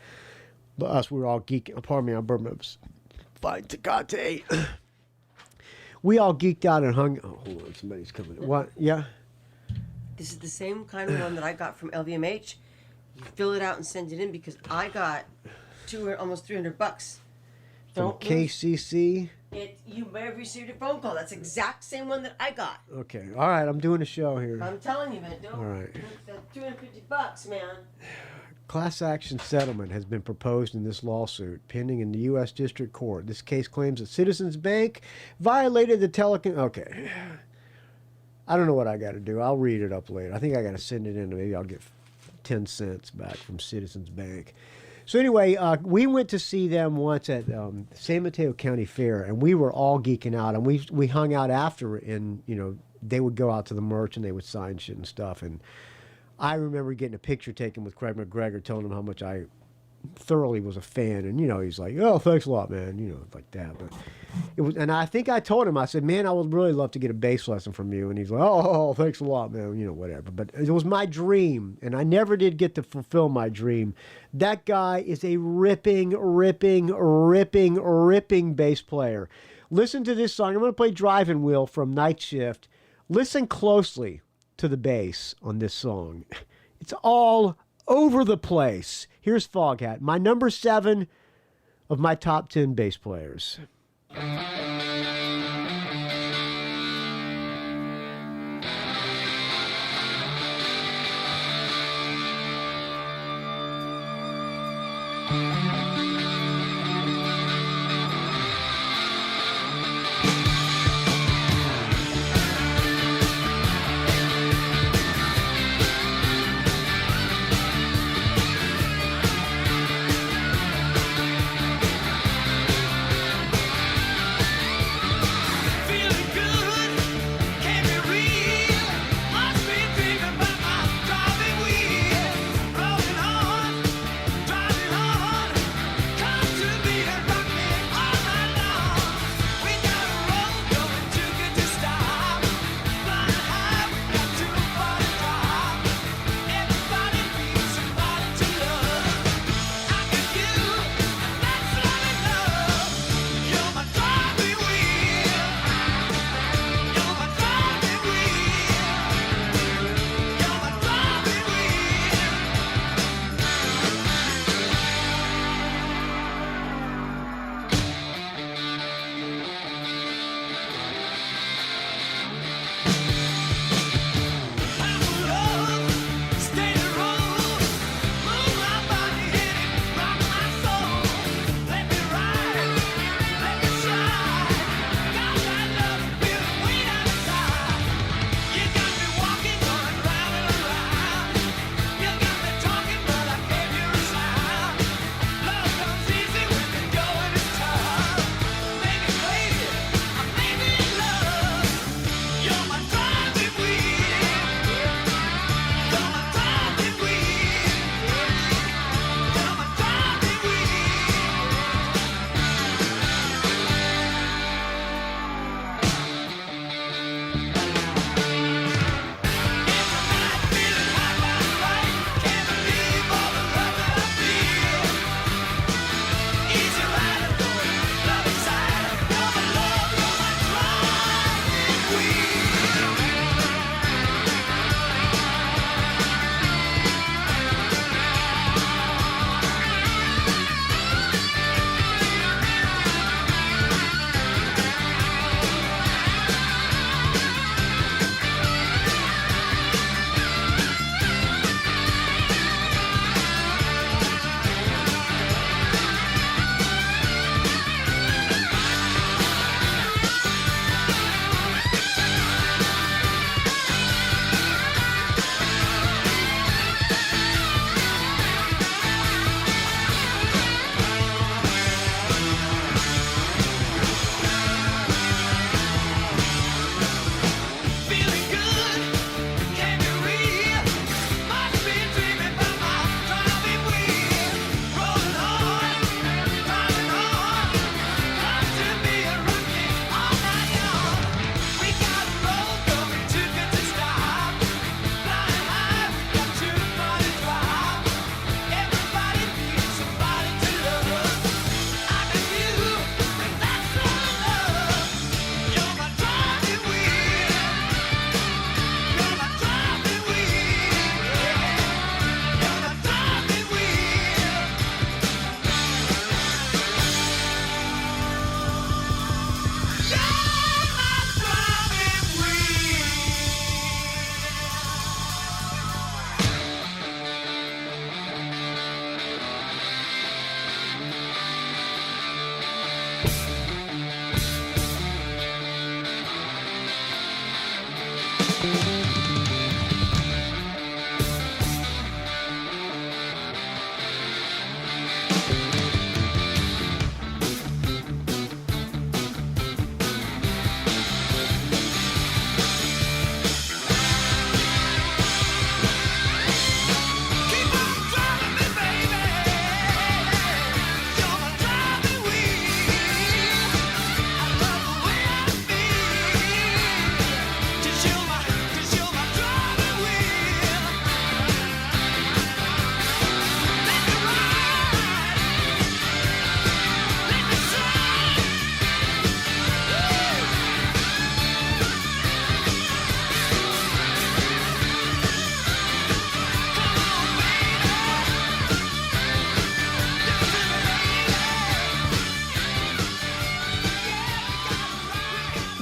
us, we were all geeking. Pardon me, I'm Burma. Fine, Tecate. We all geeked out and hung. Oh, hold on, somebody's coming. What? Yeah? This is the same kind of one that I got from LVMH. You fill it out and send it in, because I got almost $300 for Don't KCC. You may have received a phone call. That's the exact same one that I got. Okay. All right. I'm doing a show here. I'm telling you, man. Don't. All right. That $250, man. Class action settlement has been proposed in this lawsuit pending in the U.S. District Court. This case claims that Citizens Bank violated the telecom. Okay. I don't know what I got to do. I'll read it up later. I think I got to send it in. Maybe I'll get 10 cents back from Citizens Bank. So anyway, we went to see them once at San Mateo County Fair, and we were all geeking out. And we hung out after, and they would go out to the merch and they would sign shit and stuff. And I remember getting a picture taken with Craig McGregor, telling him how much I thoroughly was a fan. And he's like, "Oh, thanks a lot, man," like that. But it was, and I think I told him, I said, "Man, I would really love to get a bass lesson from you." And he's like, "Oh, thanks a lot, man," whatever. But it was my dream, and I never did get to fulfill my dream. That guy is a ripping bass player. Listen to this song. I'm going to play Driving Wheel from Night Shift. Listen closely to the bass on this song. It's all over the place. Here's Foghat, my number 7 of my top 10 bass players.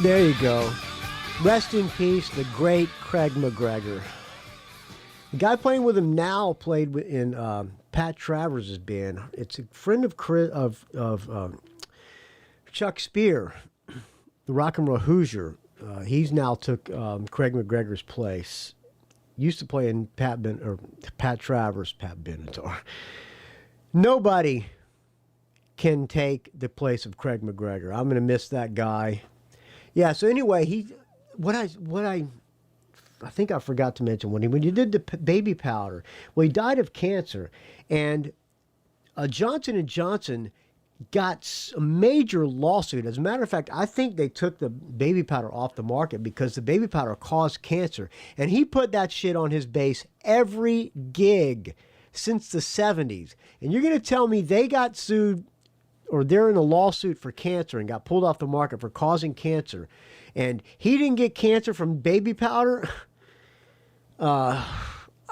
There you go. Rest in peace, the great Craig McGregor. The guy playing with him now played in Pat Travers' band. It's a friend of Chuck Spear, the rock and roll Hoosier. He's now took Craig McGregor's place. Used to play in Pat Travers, Pat Benatar. Nobody can take the place of Craig McGregor. I'm going to miss that guy. Yeah. So anyway, I think I forgot to mention when he did the baby powder. Well, he died of cancer, and Johnson & Johnson got a major lawsuit. As a matter of fact, I think they took the baby powder off the market because the baby powder caused cancer. And he put that shit on his bass every gig since the 70s. And you're going to tell me they got sued or they're in a lawsuit for cancer and got pulled off the market for causing cancer. And he didn't get cancer from baby powder? I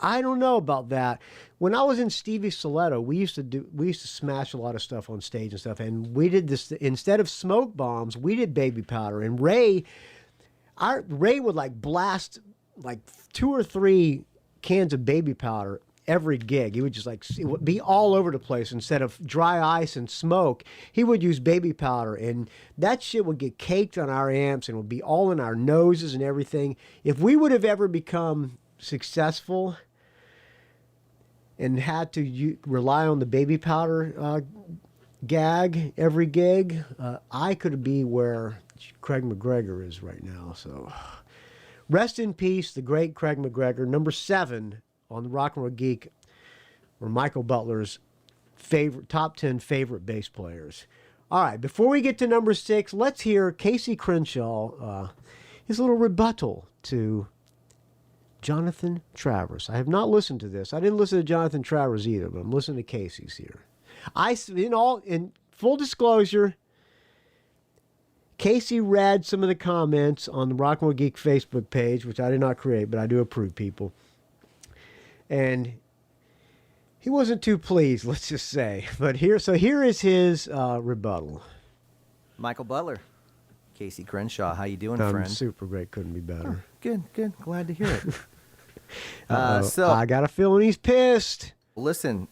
don't know about that. When I was in Stevie Stiletto, we used to smash a lot of stuff on stage and stuff, and we did this instead of smoke bombs, we did baby powder. And Ray would like blast like 2 or 3 cans of baby powder every gig. He would just it would be all over the place. Instead of dry ice and smoke, he would use baby powder, and that shit would get caked on our amps and would be all in our noses and everything. If we would have ever become successful and had to rely on the baby powder gag every gig, I could be where Craig McGregor is right now. So rest in peace, the great Craig McGregor, number 7 on the Rock and Roll Geek, or Michael Butler's top 10 favorite bass players. All right, before we get to number 6, let's hear Casey Crenshaw, his little rebuttal to Jonathan Travers. I have not listened to this. I didn't listen to Jonathan Travers either, but I'm listening to Casey's here. In full disclosure, Casey read some of the comments on the Rock and Roll Geek Facebook page, which I did not create, but I do approve people. And he wasn't too pleased, let's just say. But here is his rebuttal. Michael Butler, Casey Crenshaw, how you doing, I'm friend? super great. Couldn't be better. Oh, good. Glad to hear it. So I got a feeling he's pissed. Listen,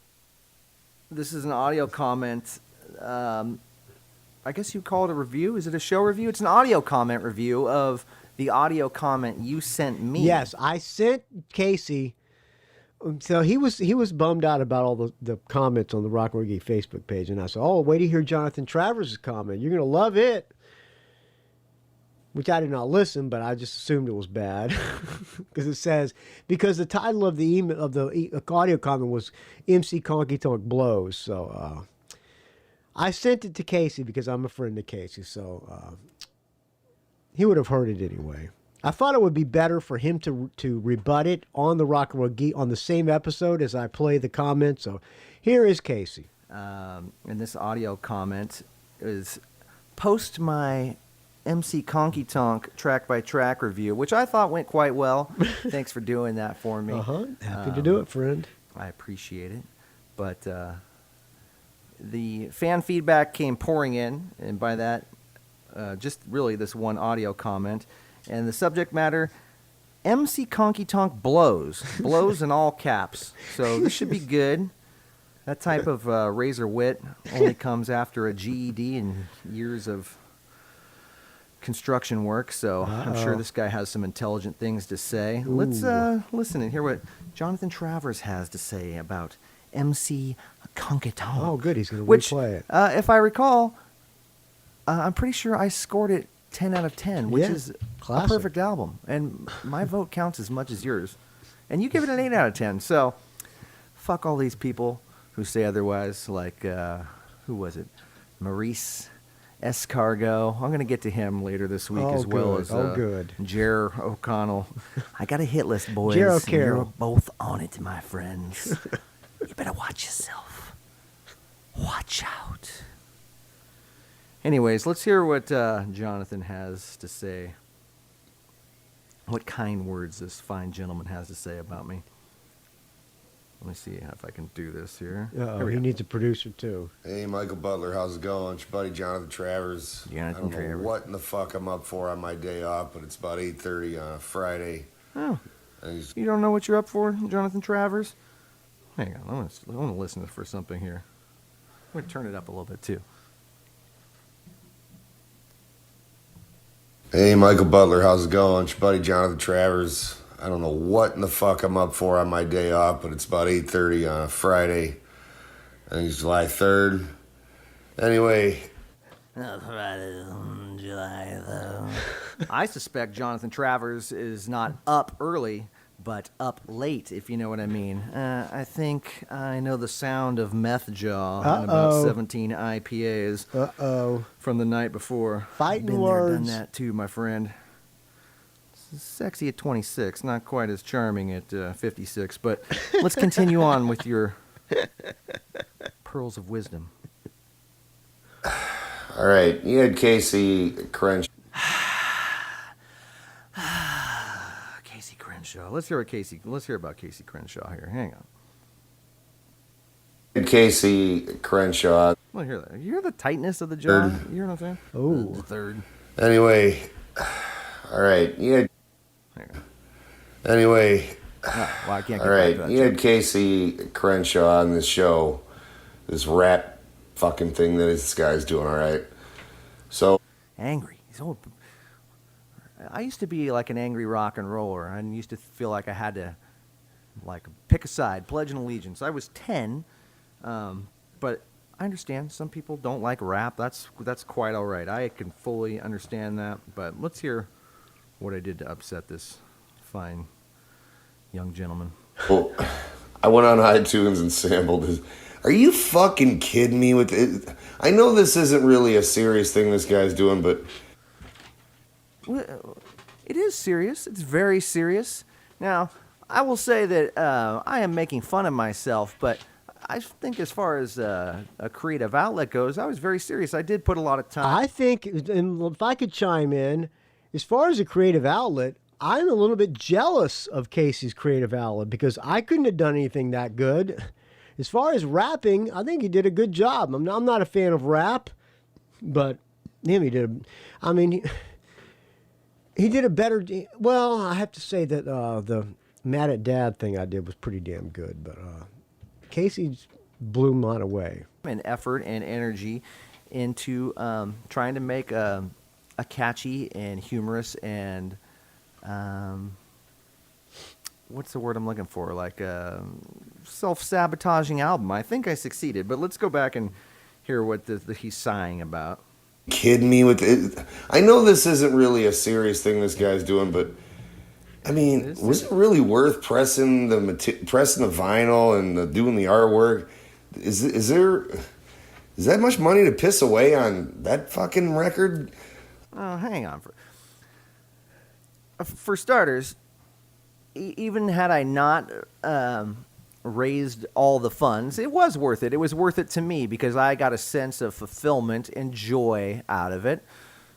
this is an audio comment. I guess you call it a review. Is it a show review? It's an audio comment review of the audio comment you sent me. Yes, I sent Casey. So he was bummed out about all the comments on the Rock and Roll Geek Facebook page, and I said, "Oh, wait to hear Jonathan Travers' comment. You're gonna love it." Which I did not listen, but I just assumed it was bad because it says the title of the email of the audio comment was MC Conkie Tonk blows. So I sent it to Casey because I'm a friend of Casey, so he would have heard it anyway. I thought it would be better for him to rebut it on the Rock and Roll Geek on the same episode as I play the comment. So here is Casey. And this audio comment is post my MC Conkie Tonk track by track review, which I thought went quite well. Thanks for doing that for me. Happy to do it, friend. I appreciate it. But the fan feedback came pouring in, and by that, just really this one audio comment. And the subject matter, MC Conkie Tonk blows in all caps. So this should be good. That type of razor wit only comes after a GED and years of construction work, so I'm sure this guy has some intelligent things to say. Ooh. Let's listen and hear what Jonathan Travers has to say about MC Conkie Tonk. Oh, good. He's going to replay it. If I recall, I'm pretty sure I scored it 10 out of 10, which is classic. A perfect album. And my vote counts as much as yours. And you give it an 8 out of 10. So fuck all these people who say otherwise, like, who was it? Maurice Escargo. I'm going to get to him later this week as well as Jer O'Connell. I got a hit list, boys. Jer O'Carroll. You're both on it, my friends. You better watch yourself. Watch out. Anyways, let's hear what Jonathan has to say. What kind words this fine gentleman has to say about me. Let me see if I can do this here. Uh-oh, he needs a producer too. Hey, Michael Butler, how's it going? It's your buddy Jonathan Travers. I don't know what in the fuck I'm up for on my day off, but it's about 8:30 on a Friday. Oh, you don't know what you're up for, Jonathan Travers? Hang on, I want to listen for something here. I'm going to turn it up a little bit too. Hey, Michael Butler, how's it going? It's your buddy Jonathan Travers. I don't know what in the fuck I'm up for on my day off, but it's about 8:30 on a Friday. I think it's July 3rd. Anyway. Friday, July 3rd. I suspect Jonathan Travers is not up early, but up late, if you know what I mean. I think I know the sound of meth jaw and about 17 IPAs from the night before. Fighting Been words. there, done that too, my friend. Sexy at 26, not quite as charming at 56, but let's continue on with your pearls of wisdom. All right, you had Casey Crenshaw. Casey Crenshaw. Let's hear about Casey Crenshaw here. Hang on. Casey Crenshaw. Well, hear that. You hear the tightness of the jaw? You hear what I'm saying? Oh, the third. Anyway, all right, you had. Anyway, well, I can't get all right, back to that you had Casey Crenshaw on this show, this rap fucking thing that this guy's doing. All right, so angry. I used to be like an angry rock and roller. I used to feel like I had to, like, pick a side, pledge an allegiance. I was 10, but I understand some people don't like rap. That's quite all right. I can fully understand that. But let's hear what I did to upset this fine young gentleman. Well, I went on iTunes and sampled his. Are you fucking kidding me with it? I know this isn't really a serious thing this guy's doing, but it is serious. It's very serious. Now, I will say that I am making fun of myself, but I think as far as a creative outlet goes, I was very serious. I did put a lot of time. I think, and if I could chime in, as far as a creative outlet, I'm a little bit jealous of Casey's creative outlet because I couldn't have done anything that good. As far as rapping, I think he did a good job. I'm not a fan of rap, but him, he did. He did a better. Well, I have to say that the Mad at Dad thing I did was pretty damn good, but Casey blew mine away. And effort and energy into trying to make a catchy and humorous and what's the word I'm looking for? Like a self-sabotaging album. I think I succeeded, but let's go back and hear what he's sighing about. Kidding me with it? I know this isn't really a serious thing this guy's doing, but I mean, was it really worth pressing the vinyl and doing the artwork? Is that much money to piss away on that fucking record? Oh, hang on. For starters, even had I not raised all the funds, it was worth it. It was worth it to me because I got a sense of fulfillment and joy out of it.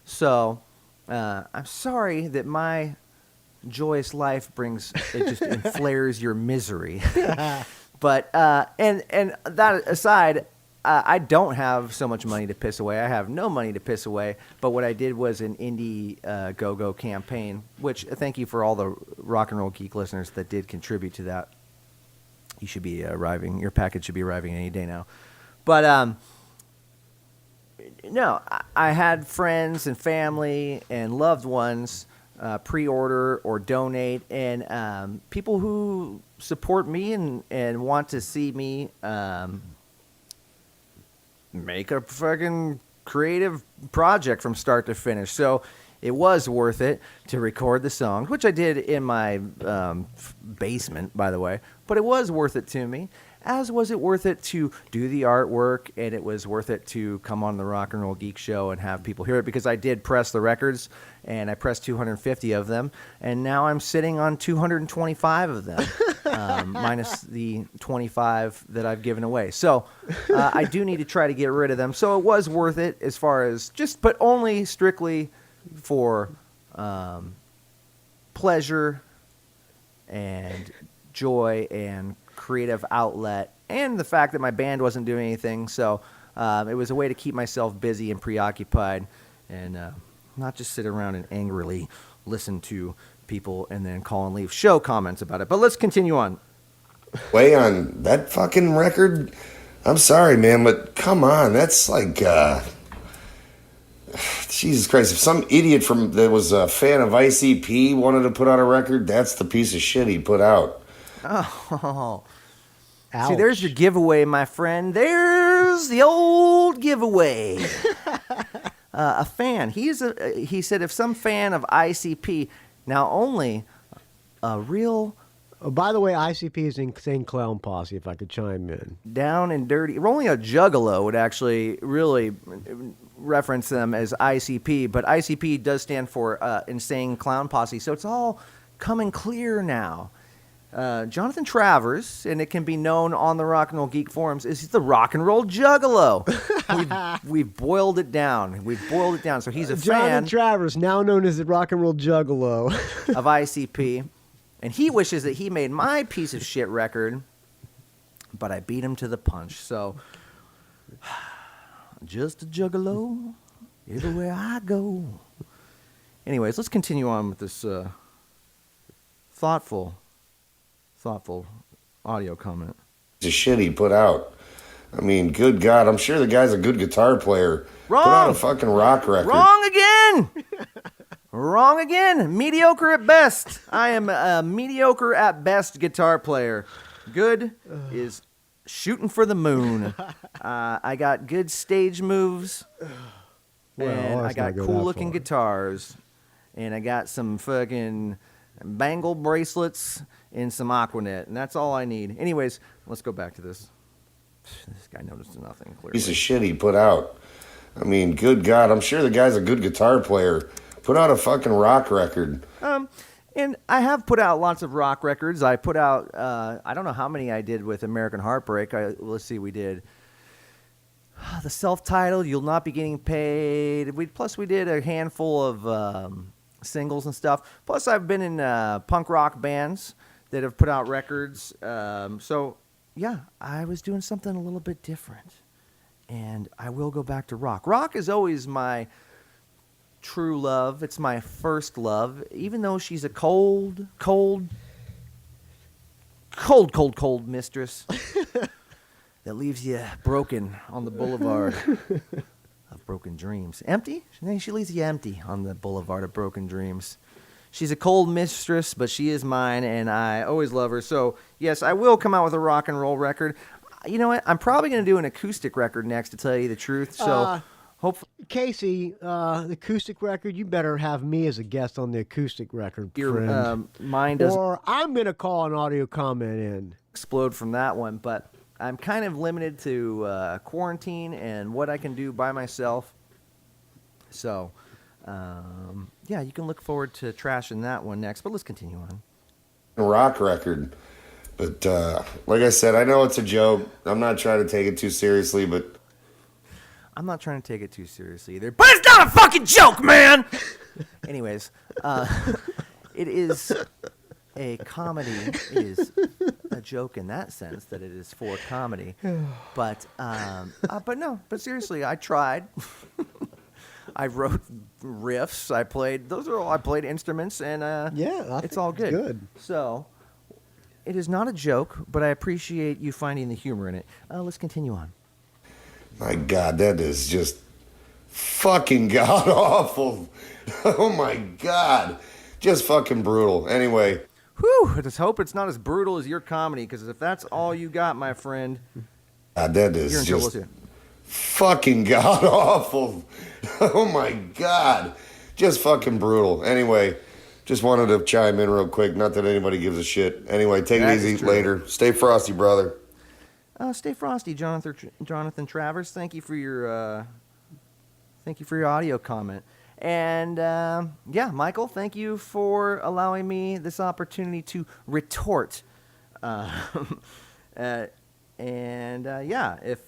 So I'm sorry that my joyous life flares your misery. But and that aside, I don't have so much money to piss away. I have no money to piss away. But what I did was an indie go-go campaign, which thank you for all the Rock and Roll Geek listeners that did contribute to that. You should be arriving. Your package should be arriving any day now. But no, I had friends and family and loved ones pre-order or donate, and people who support me and want to see me make a fucking creative project from start to finish. So it was worth it to record the songs, which I did in my basement, by the way. But it was worth it to me, as was it worth it to do the artwork, and it was worth it to come on the Rock and Roll Geek show and have people hear it, because I did press the records, and I pressed 250 of them, and now I'm sitting on 225 of them, minus the 25 that I've given away. So I do need to try to get rid of them. So it was worth it as far as but only strictly for pleasure and joy and creative outlet, and the fact that my band wasn't doing anything. So it was a way to keep myself busy and preoccupied, and not just sit around and angrily listen to people and then call and leave show comments about it. But let's continue on. Way on that fucking record. I'm sorry, man, but come on, that's like, Jesus Christ. If some idiot that was a fan of ICP wanted to put out a record, that's the piece of shit he put out. Oh, Ouch. see, there's your giveaway, my friend. There's the old giveaway. A fan. He said if some fan of ICP, now only a real. Oh, by the way, ICP is Insane Clown Posse, if I could chime in. Down and dirty. Only a juggalo would actually really reference them as ICP, but ICP does stand for Insane Clown Posse, so it's all coming clear now. Jonathan Travers, and it can be known on the Rock and Roll Geek forums, is the Rock and Roll Juggalo. We've boiled it down. So he's a Jonathan fan Travers, now known as the Rock and Roll Juggalo. of ICP. And he wishes that he made my piece of shit record, but I beat him to the punch. So, just a juggalo everywhere I go. Anyways, let's continue on with this thoughtful audio comment. The shit he put out. I mean, good God, I'm sure the guy's a good guitar player. Wrong. Put out a fucking rock record. Wrong again! Wrong again. Mediocre at best. I am a mediocre at best guitar player. Good is shooting for the moon. I got good stage moves. Well, And I let's not got go cool that looking far. guitars. And I got some fucking bangle bracelets and some Aquanet. And that's all I need. Anyways, let's go back to this. This guy noticed nothing, clearly. Piece of shit he put out. I mean, good God, I'm sure the guy's a good guitar player. Put out a fucking rock record. And I have put out lots of rock records. I put out, I don't know how many I did with American Heartbreak. Let's see, we did the self-titled, You'll Not Be Getting Paid. Plus we did a handful of singles and stuff. Plus I've been in punk rock bands that have put out records. So, yeah, I was doing something a little bit different. And I will go back to rock. Rock is always my true love. It's my first love, even though she's a cold mistress that leaves you broken on the boulevard of broken dreams. Empty? She leaves you empty on the boulevard of broken dreams. She's a cold mistress, but she is mine, and I always love her. So, yes, I will come out with a rock and roll record. You know what? I'm probably going to do an acoustic record next, to tell you the truth. So, hopefully, Casey, the acoustic record, you better have me as a guest on the acoustic record, friend. mine doesn't Or I'm going to call an audio comment in. explode from that one. But I'm kind of limited to quarantine and what I can do by myself. So, yeah, you can look forward to trashing that one next. But let's continue on. Rock record. But like I said, I know it's a joke. I'm not trying to take it too seriously, but I'm not trying to take it too seriously either. But it's not a fucking joke, man! Anyways, it is a comedy. It is a joke in that sense that it is for comedy. But seriously, I tried. I wrote riffs. I played instruments, and it's all good. Good. So, it is not a joke, but I appreciate you finding the humor in it. Let's continue on. my God, that is just fucking god awful. Oh my God, just fucking brutal. Anyway. Whew, I just hope it's not as brutal as your comedy, because if that's all you got, my friend, God, that is you're in trouble just too. fucking god awful. Oh my God, just fucking brutal. Anyway, just wanted to chime in real quick. Not that anybody gives a shit. Anyway, take it easy later. Stay frosty, brother. Stay frosty, Jonathan Travers. Thank you for your audio comment. And yeah, Michael, thank you for allowing me this opportunity to retort. Yeah, if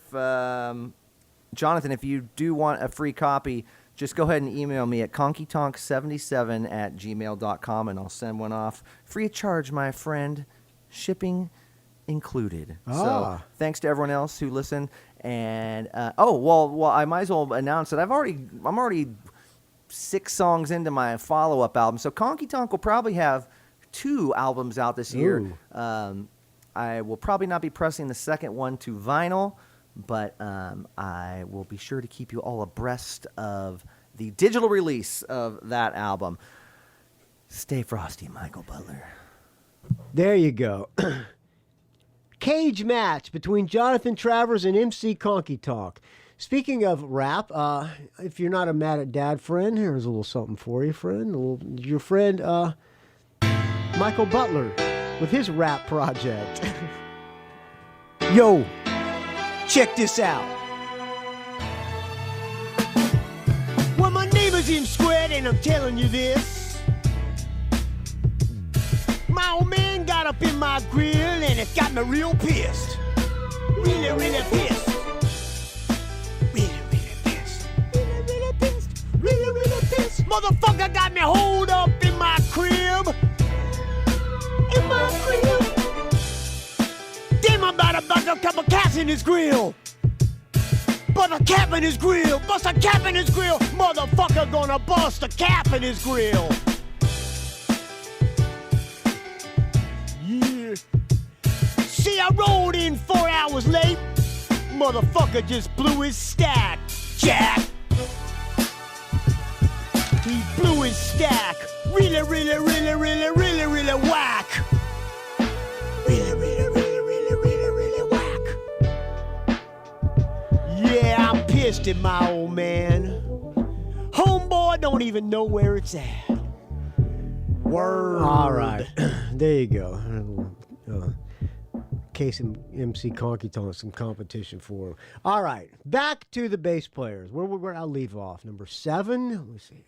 Jonathan, if you do want a free copy, just go ahead and email me at conkietonk77@gmail.com, and I'll send one off free of charge, my friend. Shipping included. Ah. So thanks to everyone else who listened. And well, I might as well announce that I'm already 6 songs into my follow-up album. So Conkie Tonk will probably have 2 albums out this year. I will probably not be pressing the second one to vinyl, but I will be sure to keep you all abreast of the digital release of that album. Stay frosty, Michael Butler. There you go. Cage match between Jonathan Travers and MC Conkie Tonk. Speaking of rap, if you're not a Mad at Dad friend, here's a little something for you, friend. Your friend Michael Butler with his rap project. Yo, check this out. Well, my neighbor's in squared and I'm telling you this. My old man got up in my grill and it got me real pissed. Really, really pissed. Really, really pissed. Really, really pissed. Really, really pissed. Motherfucker got me holed up in my crib. In my crib. Damn, I'm about to bust a couple cats in his grill. Bust a cap in his grill. Bust a cap in his grill. Motherfucker gonna bust a cap in his grill. See, I rolled in 4 hours late. Motherfucker just blew his stack. Jack. He blew his stack. Really, really, really, really, really, really whack. Really, really, really, really, really, really whack. Yeah, I'm pissed at my old man. Homeboy don't even know where it's at. Word. All right. There you go. Case MC Conkie Tonk some competition for him. All right, back to the bass players. Where I'll leave off. Number 7. Let me see.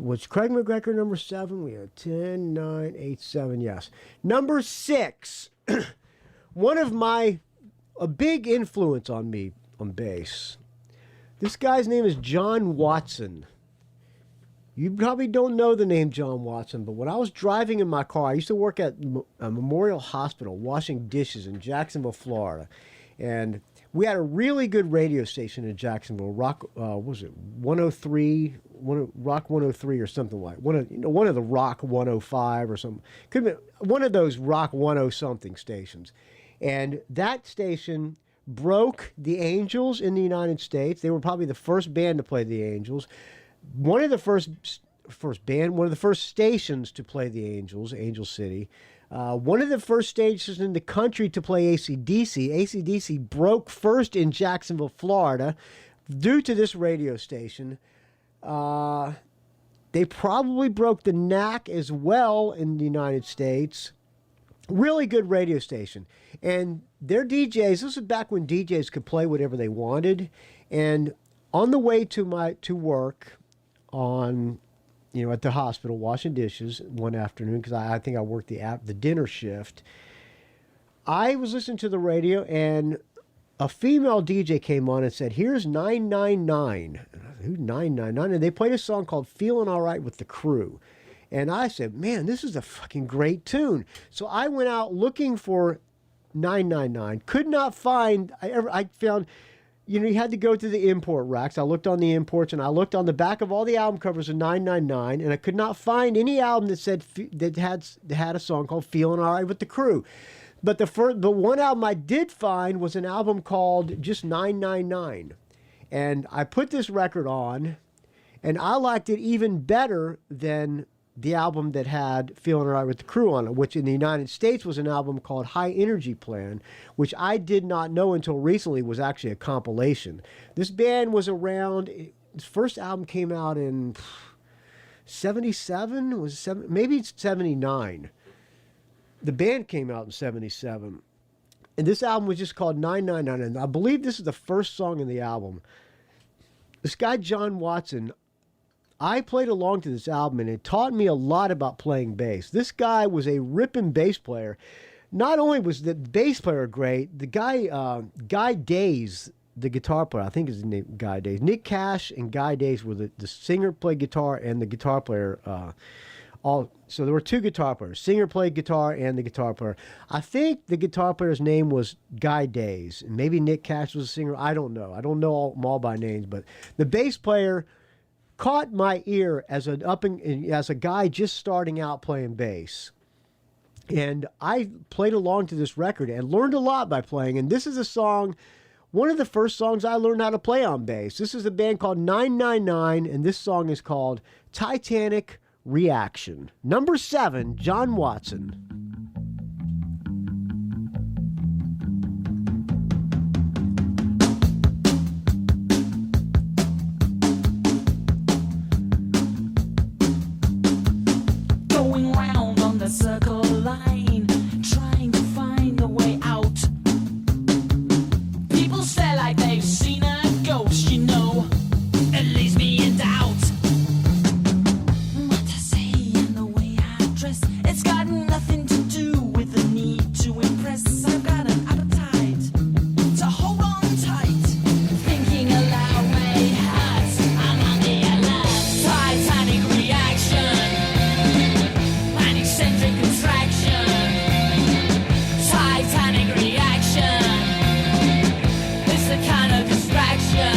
What's Craig McGregor number 7? We have 10, 9, 8, 7. Yes. Number 6. One of a big influence on me on bass. This guy's name is John Watson. You probably don't know the name John Watson, but when I was driving in my car, I used to work at a Memorial Hospital washing dishes in Jacksonville, Florida. And we had a really good radio station in Jacksonville, Rock, what was it, 103, Rock 103 or something like one of the Rock 105 or something. Could have been one of those Rock 10-something stations. And that station broke the Angels in the United States. They were probably the first band to play the Angels. One of the first stations to play the Angels, Angel City. One of the first stations in the country to play AC/DC. AC/DC broke first in Jacksonville, Florida, due to this radio station. They probably broke the knack as well in the United States. Really good radio station. And their DJs, this is back when DJs could play whatever they wanted. And on the way to work, at the hospital washing dishes one afternoon, because I think I worked the dinner shift, I was listening to the radio and a female DJ came on and said, "Here's 999." Who's 999? And they played a song called "Feeling All Right with the Crew." And I said, "Man, this is a fucking great tune." So I went out looking for 999. Could not find. I found. You had to go to the import racks. I looked on the imports and I looked on the back of all the album covers of 999, and I could not find any album that had a song called "Feeling All Right with the Crew." But the one album I did find was an album called just 999, and I put this record on, and I liked it even better than the album that had "Feeling All Right with the Crew" on it, which in the United States was an album called High Energy Plan, which I did not know until recently was actually a compilation. This band was around, its first album came out in 77, maybe it's 79. The band came out in 77. And this album was just called 999, and I believe this is the first song in the album. This guy, John Watson, I played along to this album, and it taught me a lot about playing bass. This guy was a ripping bass player. Not only was the bass player great, the Guy Days, the guitar player, I think his name Guy Days. Nick Cash and Guy Days were the singer played guitar and the guitar player So there were two guitar players. Singer played guitar and the guitar player. I think the guitar player's name was Guy Days. And maybe Nick Cash was a singer. I don't know. I don't know them all by names. But the bass player caught my ear as a guy just starting out playing bass. And I played along to this record and learned a lot by playing. And this is a song, one of the first songs I learned how to play on bass. This is a band called 999, and this song is called Titanic Reaction. Number 7, John Watson. Going round on the circle line, trying to find a way out. People stare like they've seen a ghost, you know. It leaves me in doubt. What I say and the way I dress, it's got nothing to do with the need to impress. I've got an appetite to hold on tight. Thinking aloud may hurt. I'm on the alert. Titanic reaction. An eccentric contraction. Titanic reaction. It's the kind of distraction.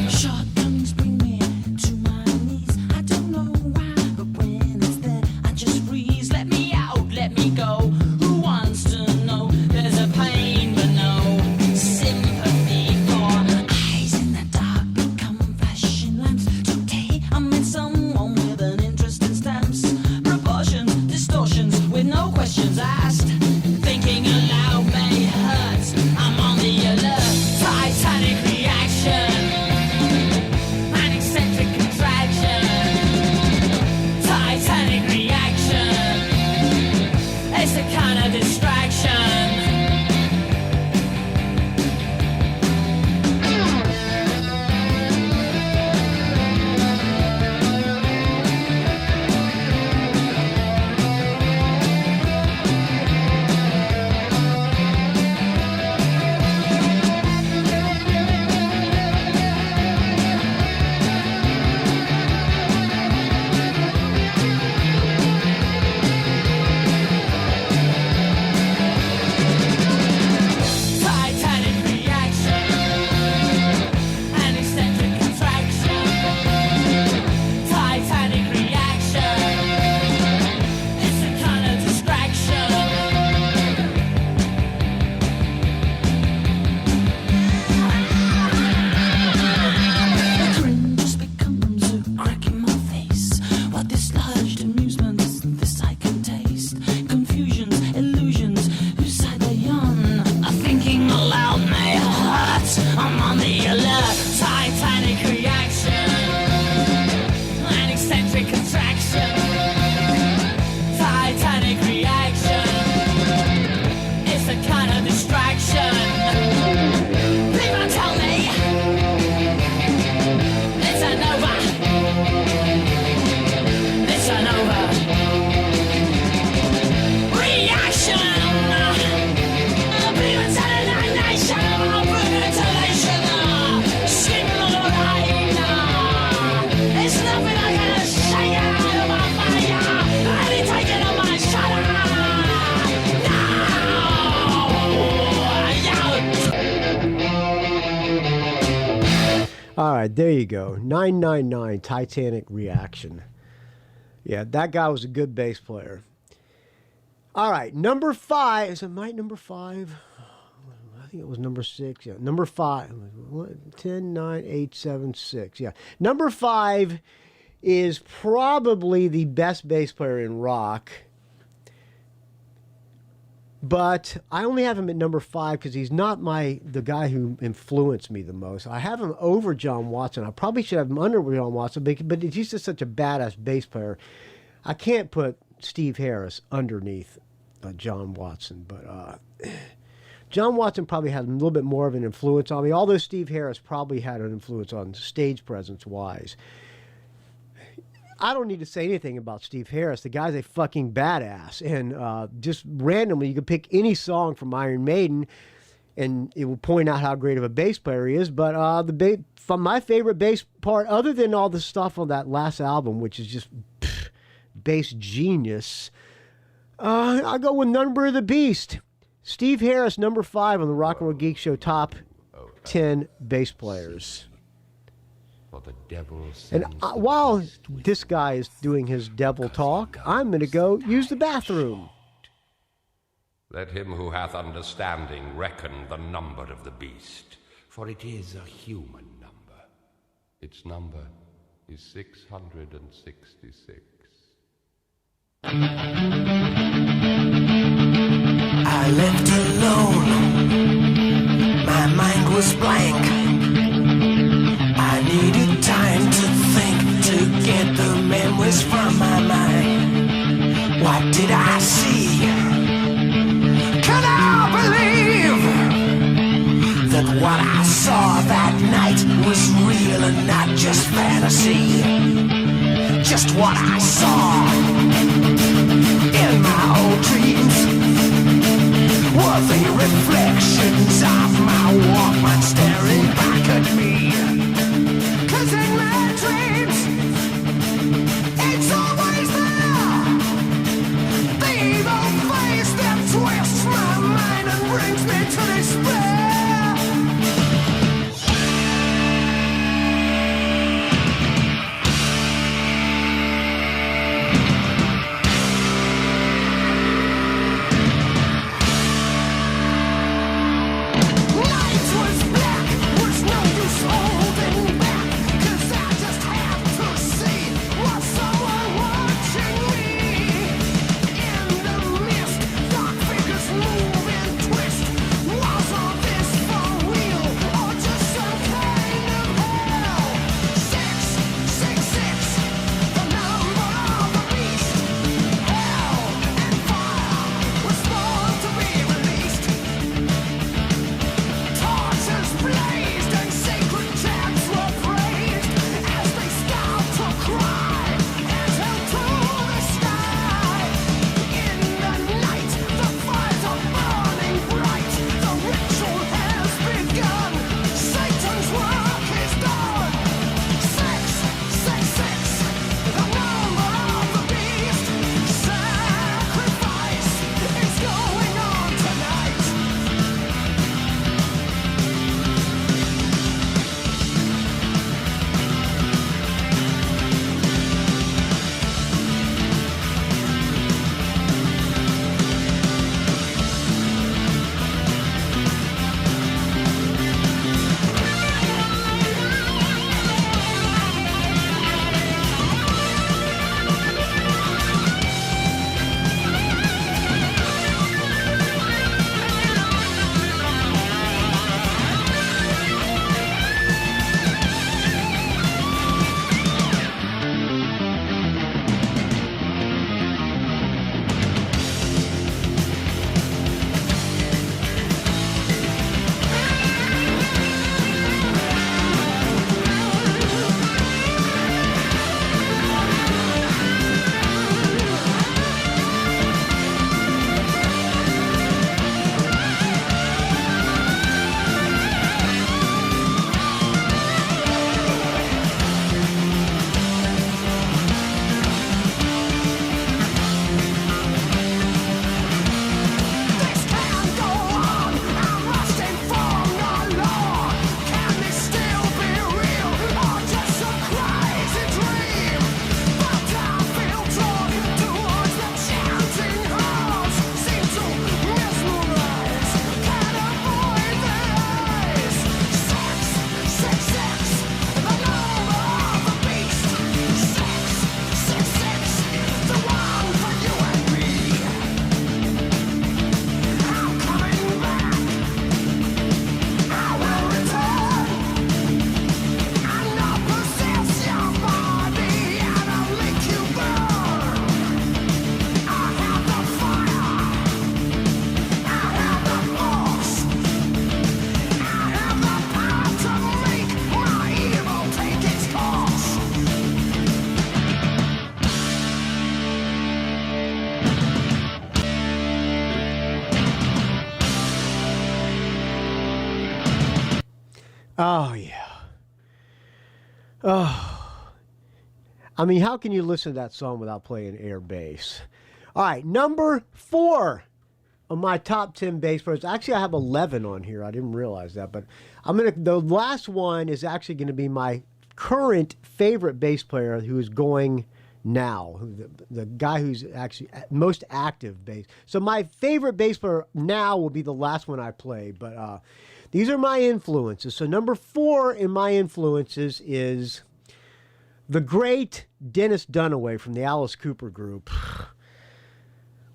Shotguns bring me to my knees. I don't know why, but when it's there, I just freeze. Let me out, let me go. Who wants to know? There's a pain, but no sympathy for eyes in the dark become flashing lamps. Today I met someone with an interest in stamps, proportions, distortions, with no questions asked. Thinking aloud may hurt. I'm on the alert. Titanic reaction. An eccentric contraction. Titanic reaction. It's a kind of distraction. Titanic reaction. An eccentric contraction. Titanic reaction. It's a kind of distraction. The grin just becomes a crack in my face. What dislodged amusement is this I can taste. Confusions, illusions, whose side are you on? Thinking aloud may hurt. I'm on the alert. Titanic reaction. An eccentric contraction. Titanic reaction. It's a kind of distraction. People tell me it's a nova. It's a nova. Reaction. People tell me nation of brutalization. Screaming all night. It's nothing I can shake it out of my fire. I need to take it on my shoulder. All right, there you go. 999, Titanic Reaction. Yeah, that guy was a good bass player. All right, number 5. Is it my number 5? I think it was number 6. Yeah, number 5. 10, 9, 8, 7, 6. Yeah. Number 5 is probably the best bass player in rock. But I only have him at number 5 because he's not the guy who influenced me the most. I have him over John Watson. I probably should have him under John Watson, but he's just such a badass bass player. I can't put Steve Harris underneath John Watson, but John Watson probably had a little bit more of an influence on me, although Steve Harris probably had an influence on stage presence-wise. I don't need to say anything about Steve Harris. The guy's a fucking badass. And just randomly, you could pick any song from Iron Maiden, and it will point out how great of a bass player he is. But from my favorite bass part, other than all the stuff on that last album, which is just bass genius, I'll go with Number of the Beast. Steve Harris, number 5 on the Rock and Roll Geek Show top 10 bass players. For the devil and while this guy is doing his devil talk, I'm going to go use the bathroom. Let him who hath understanding reckon the number of the beast, for it is a human number. Its number is 666. I left alone. My mind was blank. I needed time to think, to get the memories from my mind. What did I see? Can I believe that what I saw that night was real and not just fantasy? Just what I saw in my old dreams were the reflections of my Walkman staring back at me. 'Cause in my dreams, it's always there, the evil face that twists my mind and brings me to despair. Night was black, was Oh, yeah. Oh. I mean, how can you listen to that song without playing air bass? All right, number 4 of my top 10 bass players. Actually, I have 11 on here. I didn't realize that, but the last one is actually going to be my current favorite bass player who is going now, the guy who's actually most active bass. So my favorite bass player now will be the last one I play, but these are my influences. So number 4 in my influences is the great Dennis Dunaway from the Alice Cooper Group.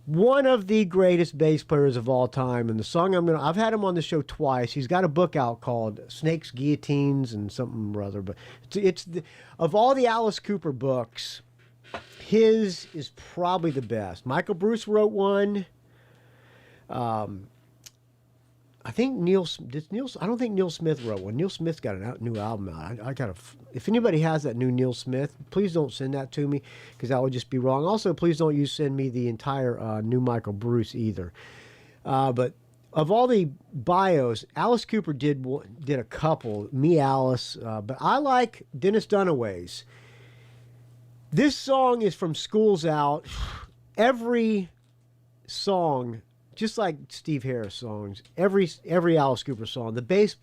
One of the greatest bass players of all time, and the song I've had him on the show twice. He's got a book out called Snakes, Guillotines, and something or other. But of all the Alice Cooper books, his is probably the best. Michael Bruce wrote one. I think I don't think Neil Smith wrote one. Neil Smith's got a new album out. If anybody has that new Neil Smith, please don't send that to me because that would just be wrong. Also, please don't send me the entire new Michael Bruce either. But of all the bios, Alice Cooper did a couple. Me, Alice, but I like Dennis Dunaway's. This song is from School's Out. Every song. Just like Steve Harris songs, every Alice Cooper song, the bass,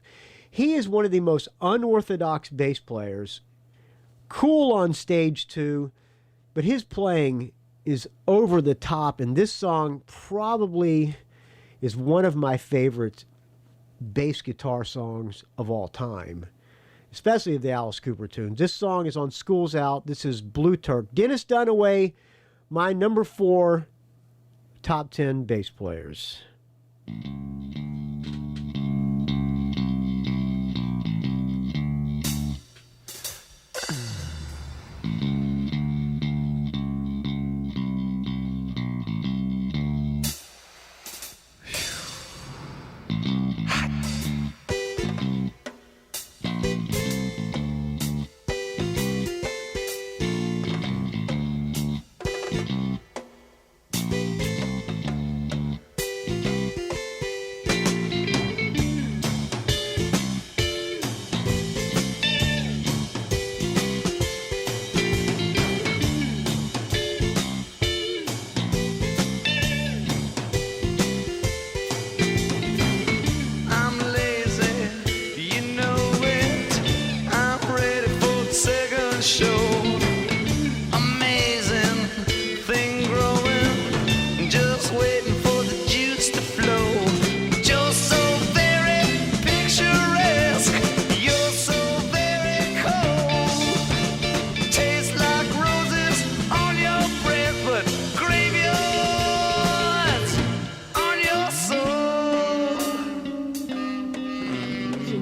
he is one of the most unorthodox bass players. Cool on stage too, but his playing is over the top, and this song probably is one of my favorite bass guitar songs of all time, especially of the Alice Cooper tunes. This song is on School's Out. This is Blue Turk. Dennis Dunaway, my number 4 top 10 bass players.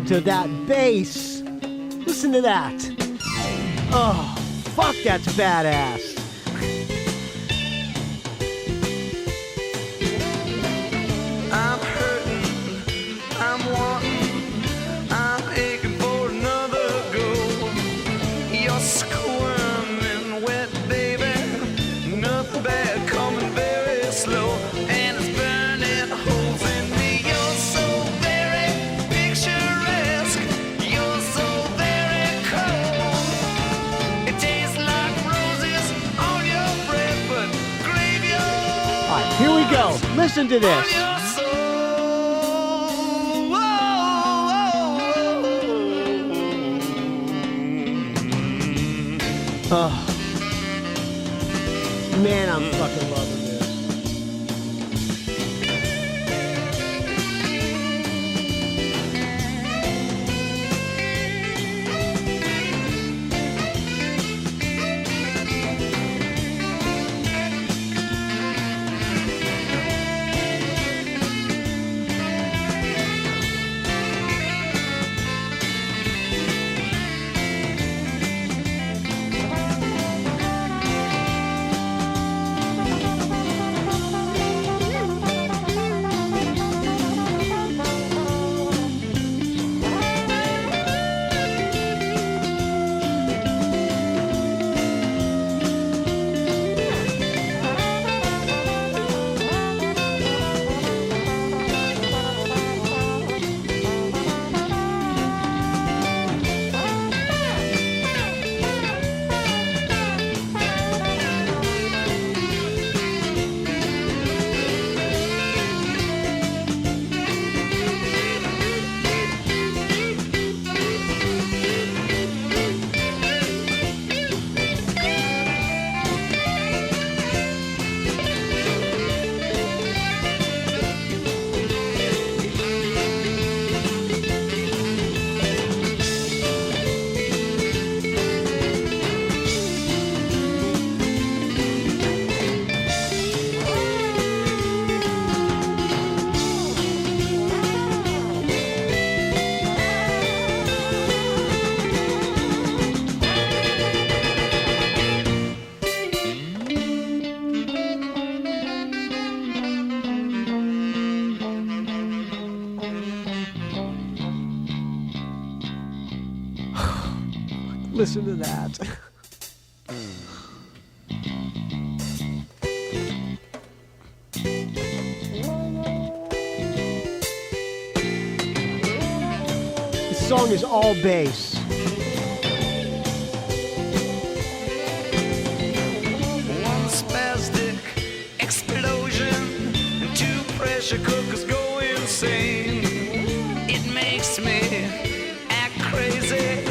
To that bass. Listen to that. Oh, fuck, that's badass. I'm hurting, I'm wanting, I'm aching for another go. You're squirming wet, baby. Nothing bad coming very slow. And it's burning holes in me. You're so very picturesque. You're so very cold. It tastes like roses on your breath, but graveyard. All right, here we go. Listen to this. Oh, man, I'm fucking loving this. Listen to that. This song is all bass. One spastic explosion and two pressure cookers go insane. It makes me act crazy.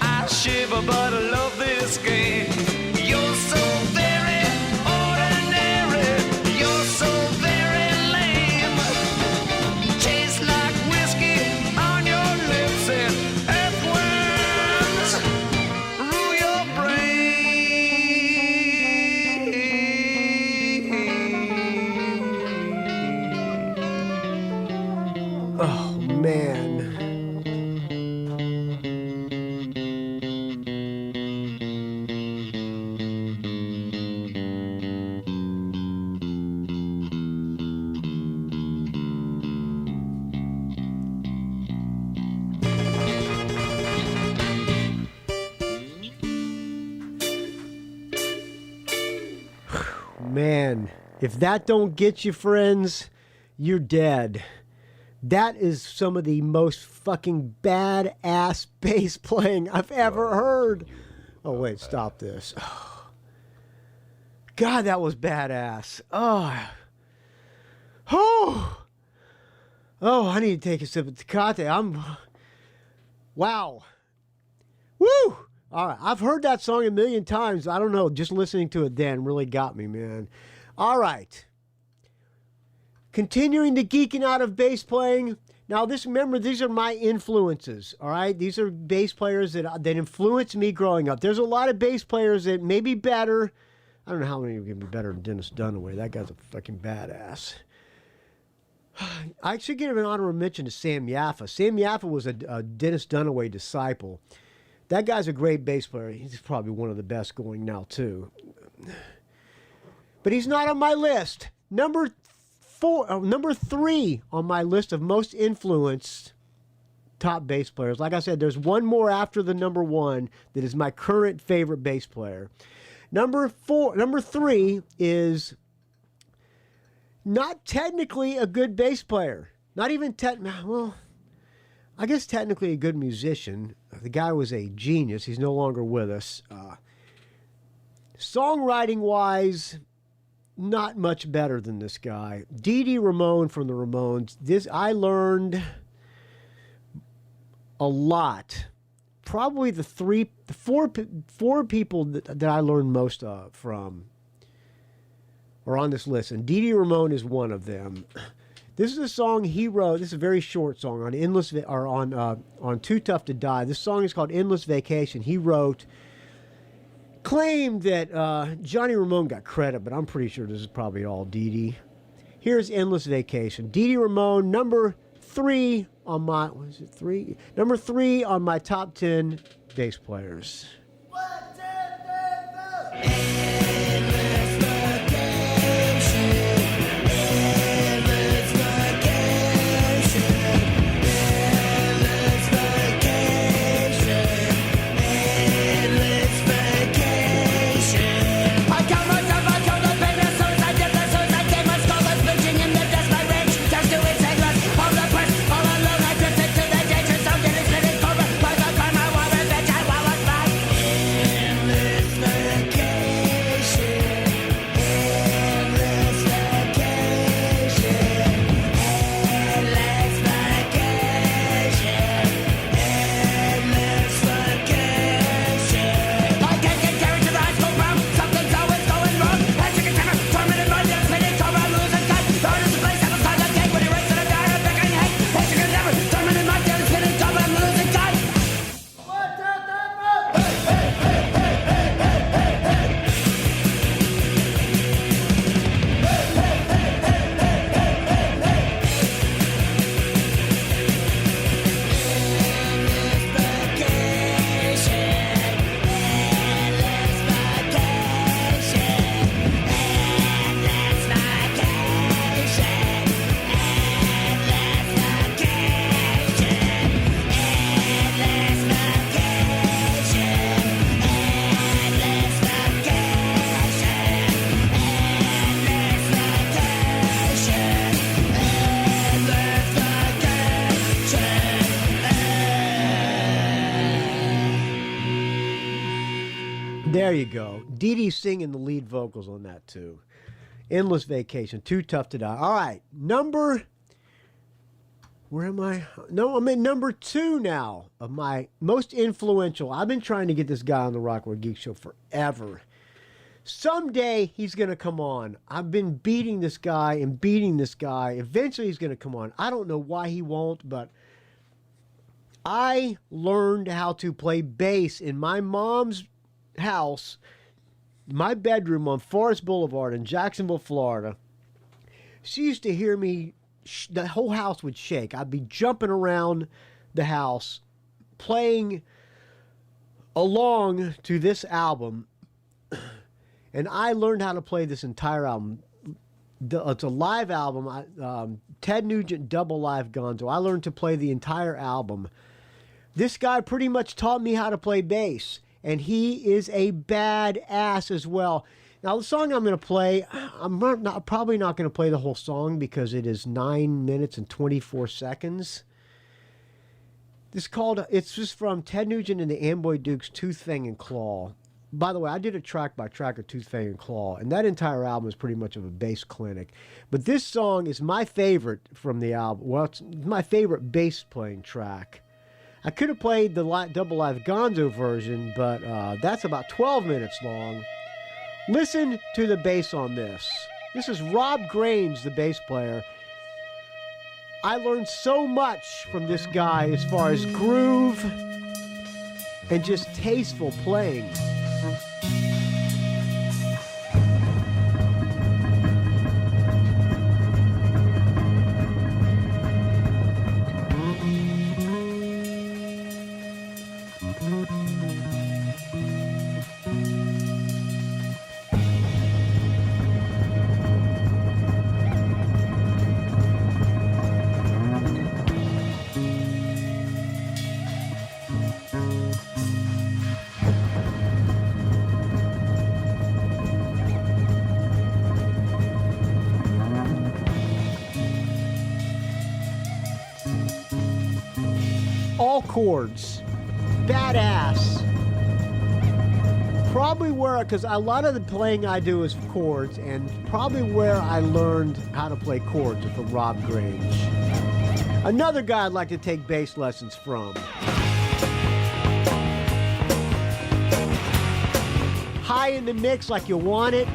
I shiver, but I love this game. You're so very ordinary. You're so very lame. Tastes like whiskey on your lips and earthworms rule your brain. Oh, man. Man, if that don't get you, friends, you're dead. That is some of the most fucking badass bass playing I've ever heard. Oh, wait, stop this. God, that was badass. Oh, I need to take a sip of Tecate. Wow. Woo! All right, I've heard that song a million times. I don't know, just listening to it then really got me, man. All right. Continuing the geeking out of bass playing. Now, remember, these are my influences, all right? These are bass players that influenced me growing up. There's a lot of bass players that may be better. I don't know how many can be better than Dennis Dunaway. That guy's a fucking badass. I should give an honorable mention to Sam Yaffa. Sam Yaffa was a Dennis Dunaway disciple. That guy's a great bass player. He's probably one of the best going now, too. But he's not on my list. Number 3 on my list of most influenced top bass players. Like I said, there's one more after the number 1 that is my current favorite bass player. Number 3 is not technically a good bass player. Not even well, I guess technically a good musician. The guy was a genius. He's no longer with us. Songwriting-wise, not much better than this guy. Dee Dee Ramone from the Ramones. I learned a lot. Probably the four people that I learned most from are on this list, and Dee Dee Ramone is one of them. This is a song he wrote. This is a very short song on Too Tough to Die. This song is called Endless Vacation. He claimed that Johnny Ramone got credit, but I'm pretty sure this is probably all Dee Dee. Here's Endless Vacation. Dee Dee Ramone, number 3 on my number 3 on my top 10 bass players. 1, 2, 3, 4. Endless vacation. Endless vacation. Endless vacation. Endless vacation. I count myself, I count the pain, as soon as I did, as soon as I came, my skull was bitching in the dust, my rage turns to its headless. All the quest, all alone, I drifted to the danger zone, getting split in cover by the crime, I want revenge, I want what's right. There you go. Dee Dee singing the lead vocals on that too. Endless Vacation. Too Tough to Die. All right. Where am I? No, I'm at number 2 now of my most influential. I've been trying to get this guy on the Rockwood Geek Show forever. Someday he's going to come on. I've been beating this guy and beating this guy. Eventually he's going to come on. I don't know why he won't, but I learned how to play bass in my mom's house, my bedroom on Forest Boulevard in Jacksonville, Florida. She used to hear me. The whole house would shake. I'd be jumping around the house playing along to this album. And I learned how to play this entire album. It's a live album. Ted Nugent double live gonzo. I learned to play the entire album. This guy pretty much taught me how to play bass. And he is a badass as well. Now, the song I'm going to play, I'm probably not going to play the whole song because it is 9 minutes and 24 seconds. It's just from Ted Nugent and the Amboy Dukes, Tooth, Fang, and Claw. By the way, I did a track by track of Tooth, Fang, and Claw, and that entire album is pretty much of a bass clinic. But this song is my favorite from the album. Well, it's my favorite bass playing track. I could have played the double live gonzo version, but that's about 12 minutes long. Listen to the bass on this. This is Rob Grange, the bass player. I learned so much from this guy as far as groove and just tasteful playing. All chords. Badass. Probably because a lot of the playing I do is chords, and probably where I learned how to play chords is from Rob Grange. Another guy I'd like to take bass lessons from. High in the mix like you want it.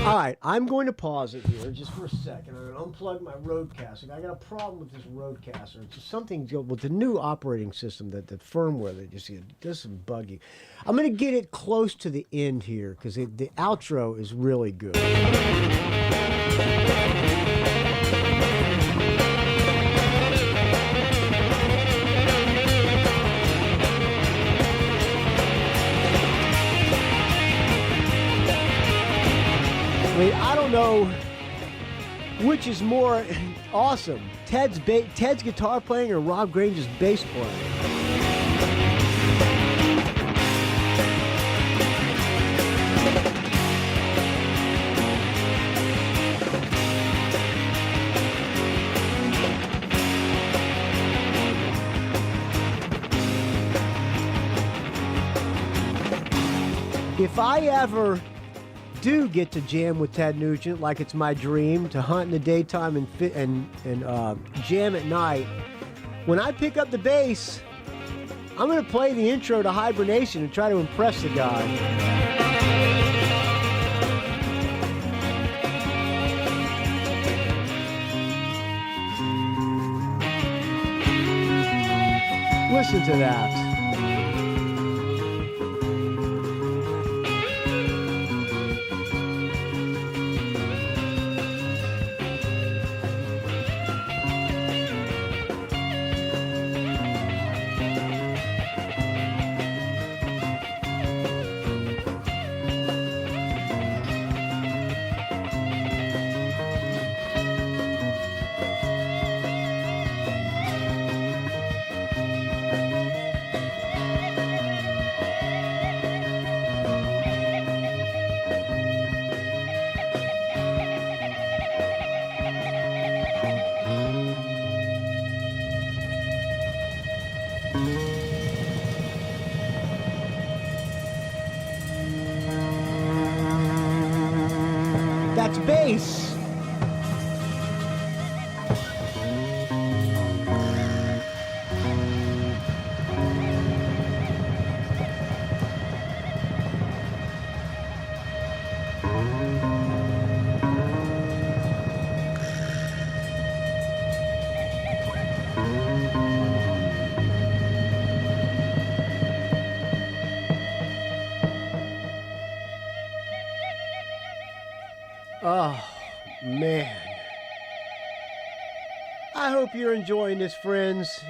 All right, I'm going to pause it here just for a second. I'm going to unplug my RODECASTER. I got a problem with this RODECASTER. It's just something with the new operating system, that the firmware that just does some buggy. I'm going to get it close to the end here because the outro is really good. I mean, I don't know which is more awesome, Ted's guitar playing or Rob Grange's bass playing. If I ever do get to jam with Ted Nugent, like it's my dream to hunt in the daytime and jam at night, when I pick up the bass, I'm going to play the intro to Hibernation and try to impress the guy. Listen to that. That's bass. Oh, man. I hope you're enjoying this, friends.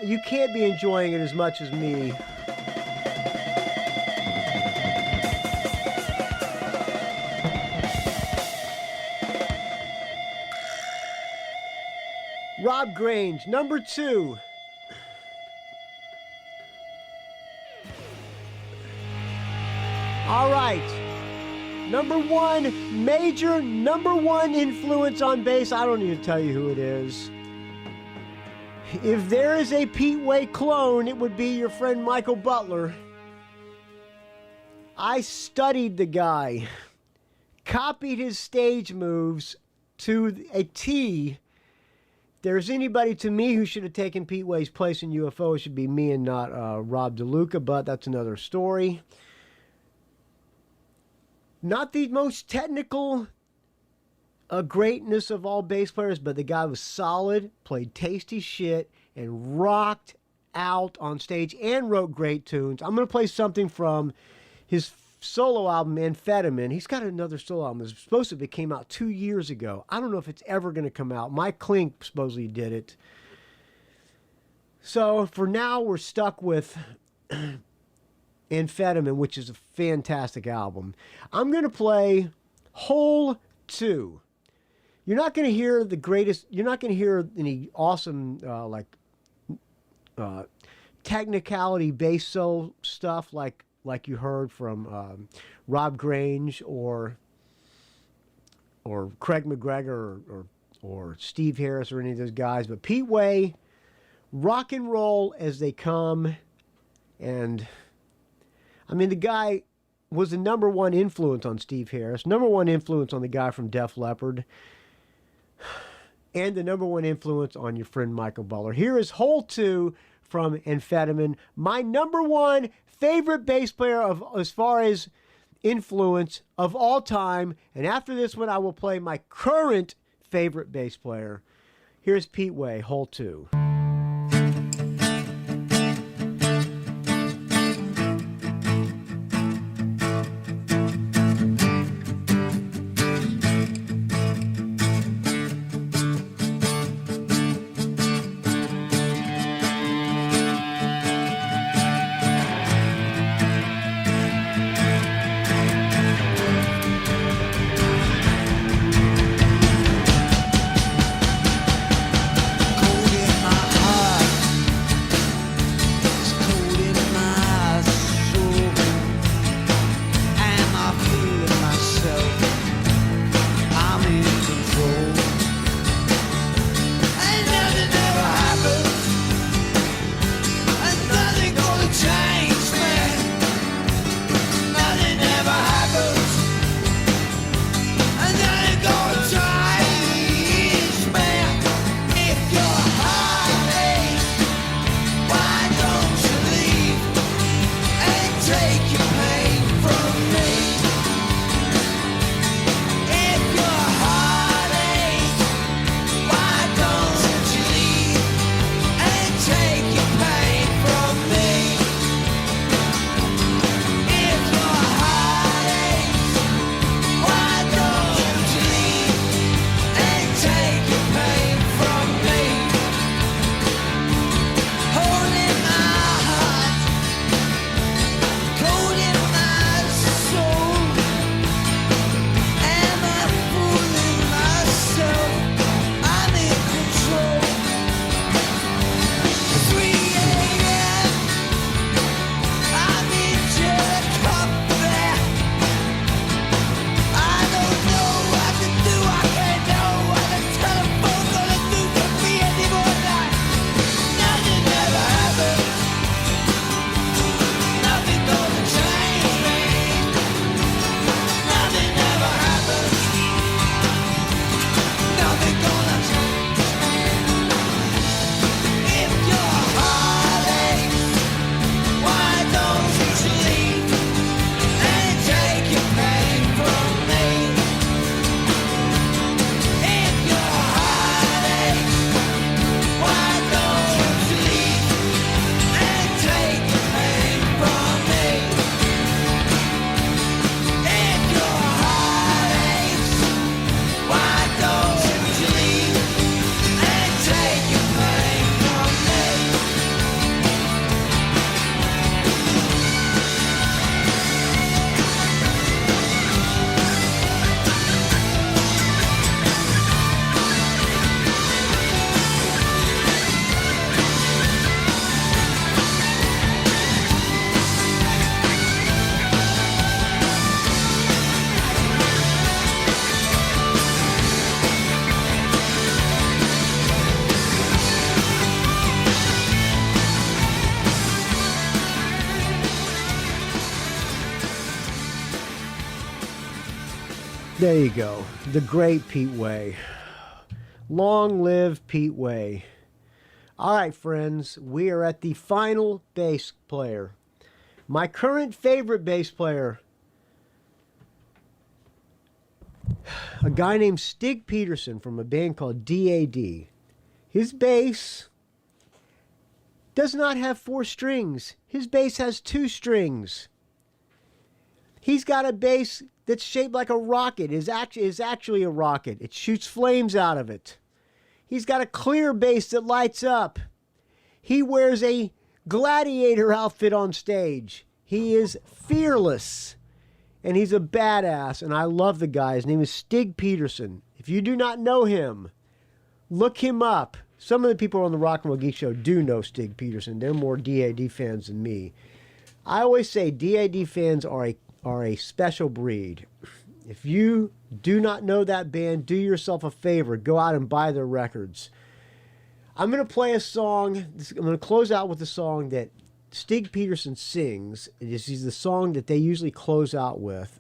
You can't be enjoying it as much as me. Rob Grange, number 2. All right. Number 1, major number 1 influence on bass. I don't need to tell you who it is. If there is a Pete Way clone, it would be your friend Michael Butler. I studied the guy, copied his stage moves to a T. If there's anybody to me who should have taken Pete Way's place in UFO, it should be me and not Rob DeLuca, but that's another story. Not the most technical greatness of all bass players, but the guy was solid, played tasty shit, and rocked out on stage and wrote great tunes. I'm going to play something from his solo album, Amphetamine. He's got another solo album. It was supposed to have came out 2 years ago. I don't know if it's ever going to come out. Mike Klink supposedly did it. So for now, we're stuck with Amphetamine, which is a fantastic album. I'm going to play Hole 2. You're not going to hear the greatest, you're not going to hear any awesome, technicality bass solo stuff like you heard from Rob Grange or Craig McGregor or Steve Harris or any of those guys. But Pete Way, rock and roll as they come. And I mean, the guy was the number 1 influence on Steve Harris, number 1 influence on the guy from Def Leppard, and the number 1 influence on your friend Michael Butler. Here is Hole 2 from Amphetamine, my number 1 favorite bass player of as far as influence of all time. And after this one, I will play my current favorite bass player. Here's Pete Way, Hole 2. Cold in my There you go. The great Pete Way. Long live Pete Way. All right, friends. We are at the final bass player. My current favorite bass player. A guy named Stig Peterson from a band called DAD. His bass does not have 4 strings. His bass has 2 strings. He's got a bass that's shaped like a rocket. It is actually a rocket. It shoots flames out of it. He's got a clear bass that lights up. He wears a gladiator outfit on stage. He is fearless. And he's a badass. And I love the guy. His name is Stig Peterson. If you do not know him, look him up. Some of the people on the Rock and Roll Geek Show do know Stig Peterson. They're more DAD fans than me. I always say DAD fans are a special breed. If you do not know that band, do yourself a favor. Go out and buy their records. I'm going to play a song. I'm going to close out with a song that Stig Peterson sings. This is the song that they usually close out with.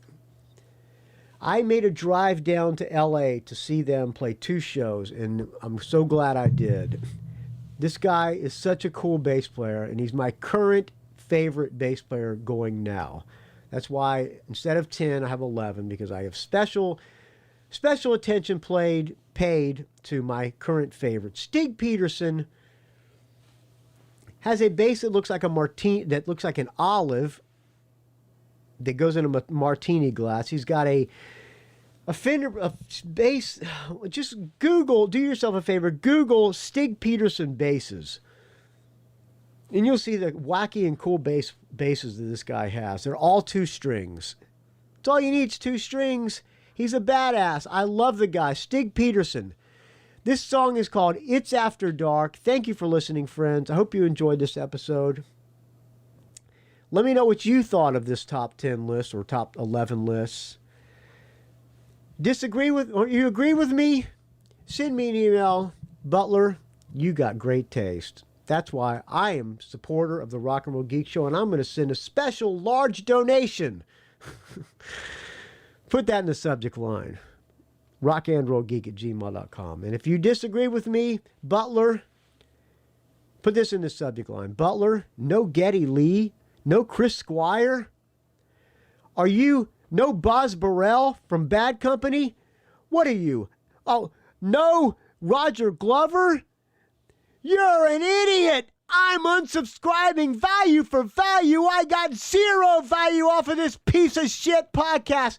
I made a drive down to LA to see them play 2 shows, and I'm so glad I did. This guy is such a cool bass player, and he's my current favorite bass player going now. That's why instead of 10, I have 11, because I have special attention paid to my current favorite. Stig Peterson has a bass that looks like an olive that goes in a martini glass. He's got a bass. Just do yourself a favor, Google Stig Peterson basses. And you'll see the wacky and cool basses that this guy has. They're all 2 strings. That's all you need is 2 strings. He's a badass. I love the guy, Stig Peterson. This song is called It's After Dark. Thank you for listening, friends. I hope you enjoyed this episode. Let me know what you thought of this top 10 list or top 11 lists. You agree with me? Send me an email. Butler, you got great taste. That's why I am a supporter of the Rock and Roll Geek Show, and I'm going to send a special large donation. Put that in the subject line. rockandrollgeek@gmail.com. And if you disagree with me, Butler, put this in the subject line. Butler, no Geddy Lee, no Chris Squire. Are you no Boz Burrell from Bad Company? What are you? Oh, no Roger Glover? You're an idiot! I'm unsubscribing. Value for value. I got 0 value off of this piece of shit podcast.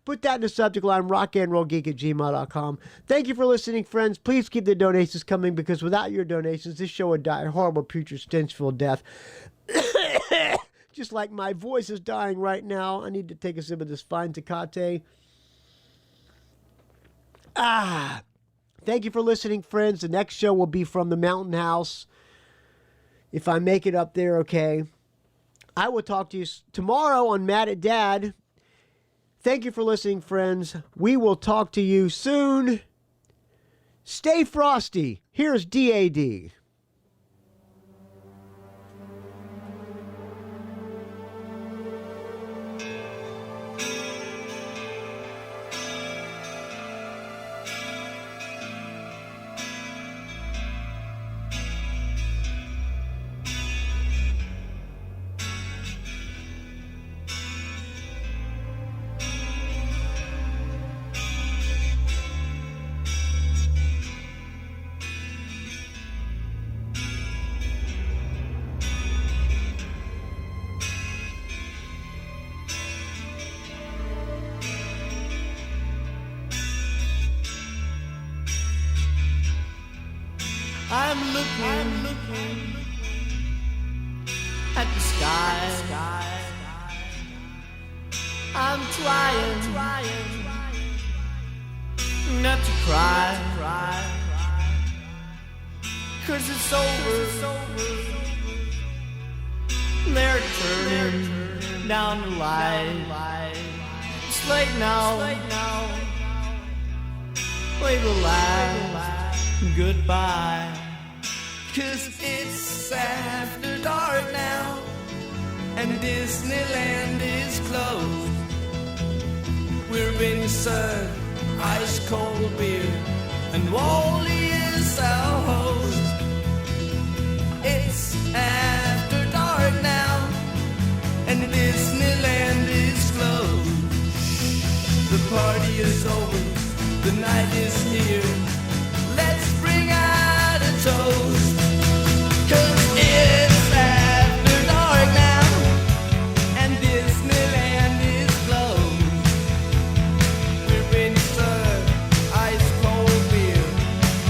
Put that in the subject line, rockandrollgeek@gmail.com. Thank you for listening, friends. Please keep the donations coming, because without your donations, this show would die a horrible, putrid, stench-ful death. Just like my voice is dying right now. I need to take a sip of this fine Tecate. Thank you for listening, friends. The next show will be from the Mountain House. If I make it up there, okay. I will talk to you tomorrow on Mad at Dad. Thank you for listening, friends. We will talk to you soon. Stay frosty. Here's DAD. I'm looking at the sky. I'm trying not to cry, 'cause it's over. They're turning down the light. It's late now. Wave the last goodbye. 'Cause it's after dark now, and Disneyland is closed. we're being served ice cold beer, and Wally is our host. It's after dark now, and Disneyland is closed. The party is over, the night is here. Let's bring out a toast, 'cause it's after dark now, and Disneyland is closed. We're being served ice cold beer,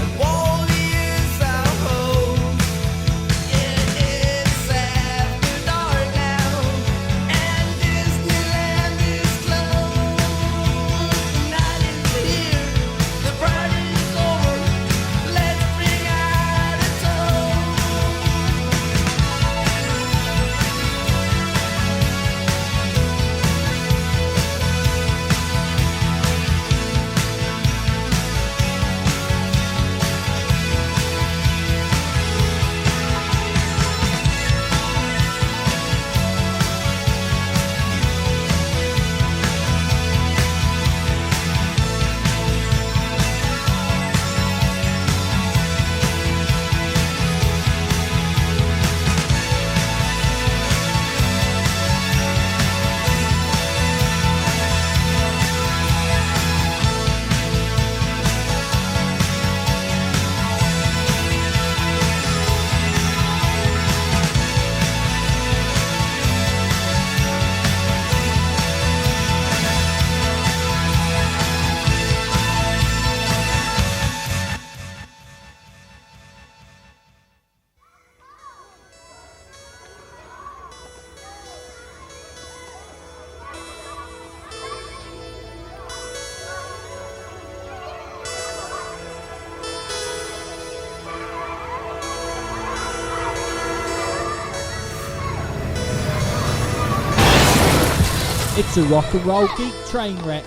and Wally is our host. Yeah, it's after dark now, and Disneyland is closed. The night is here, the party's over. Let's bring out a toast. It's a rock and roll geek train wreck.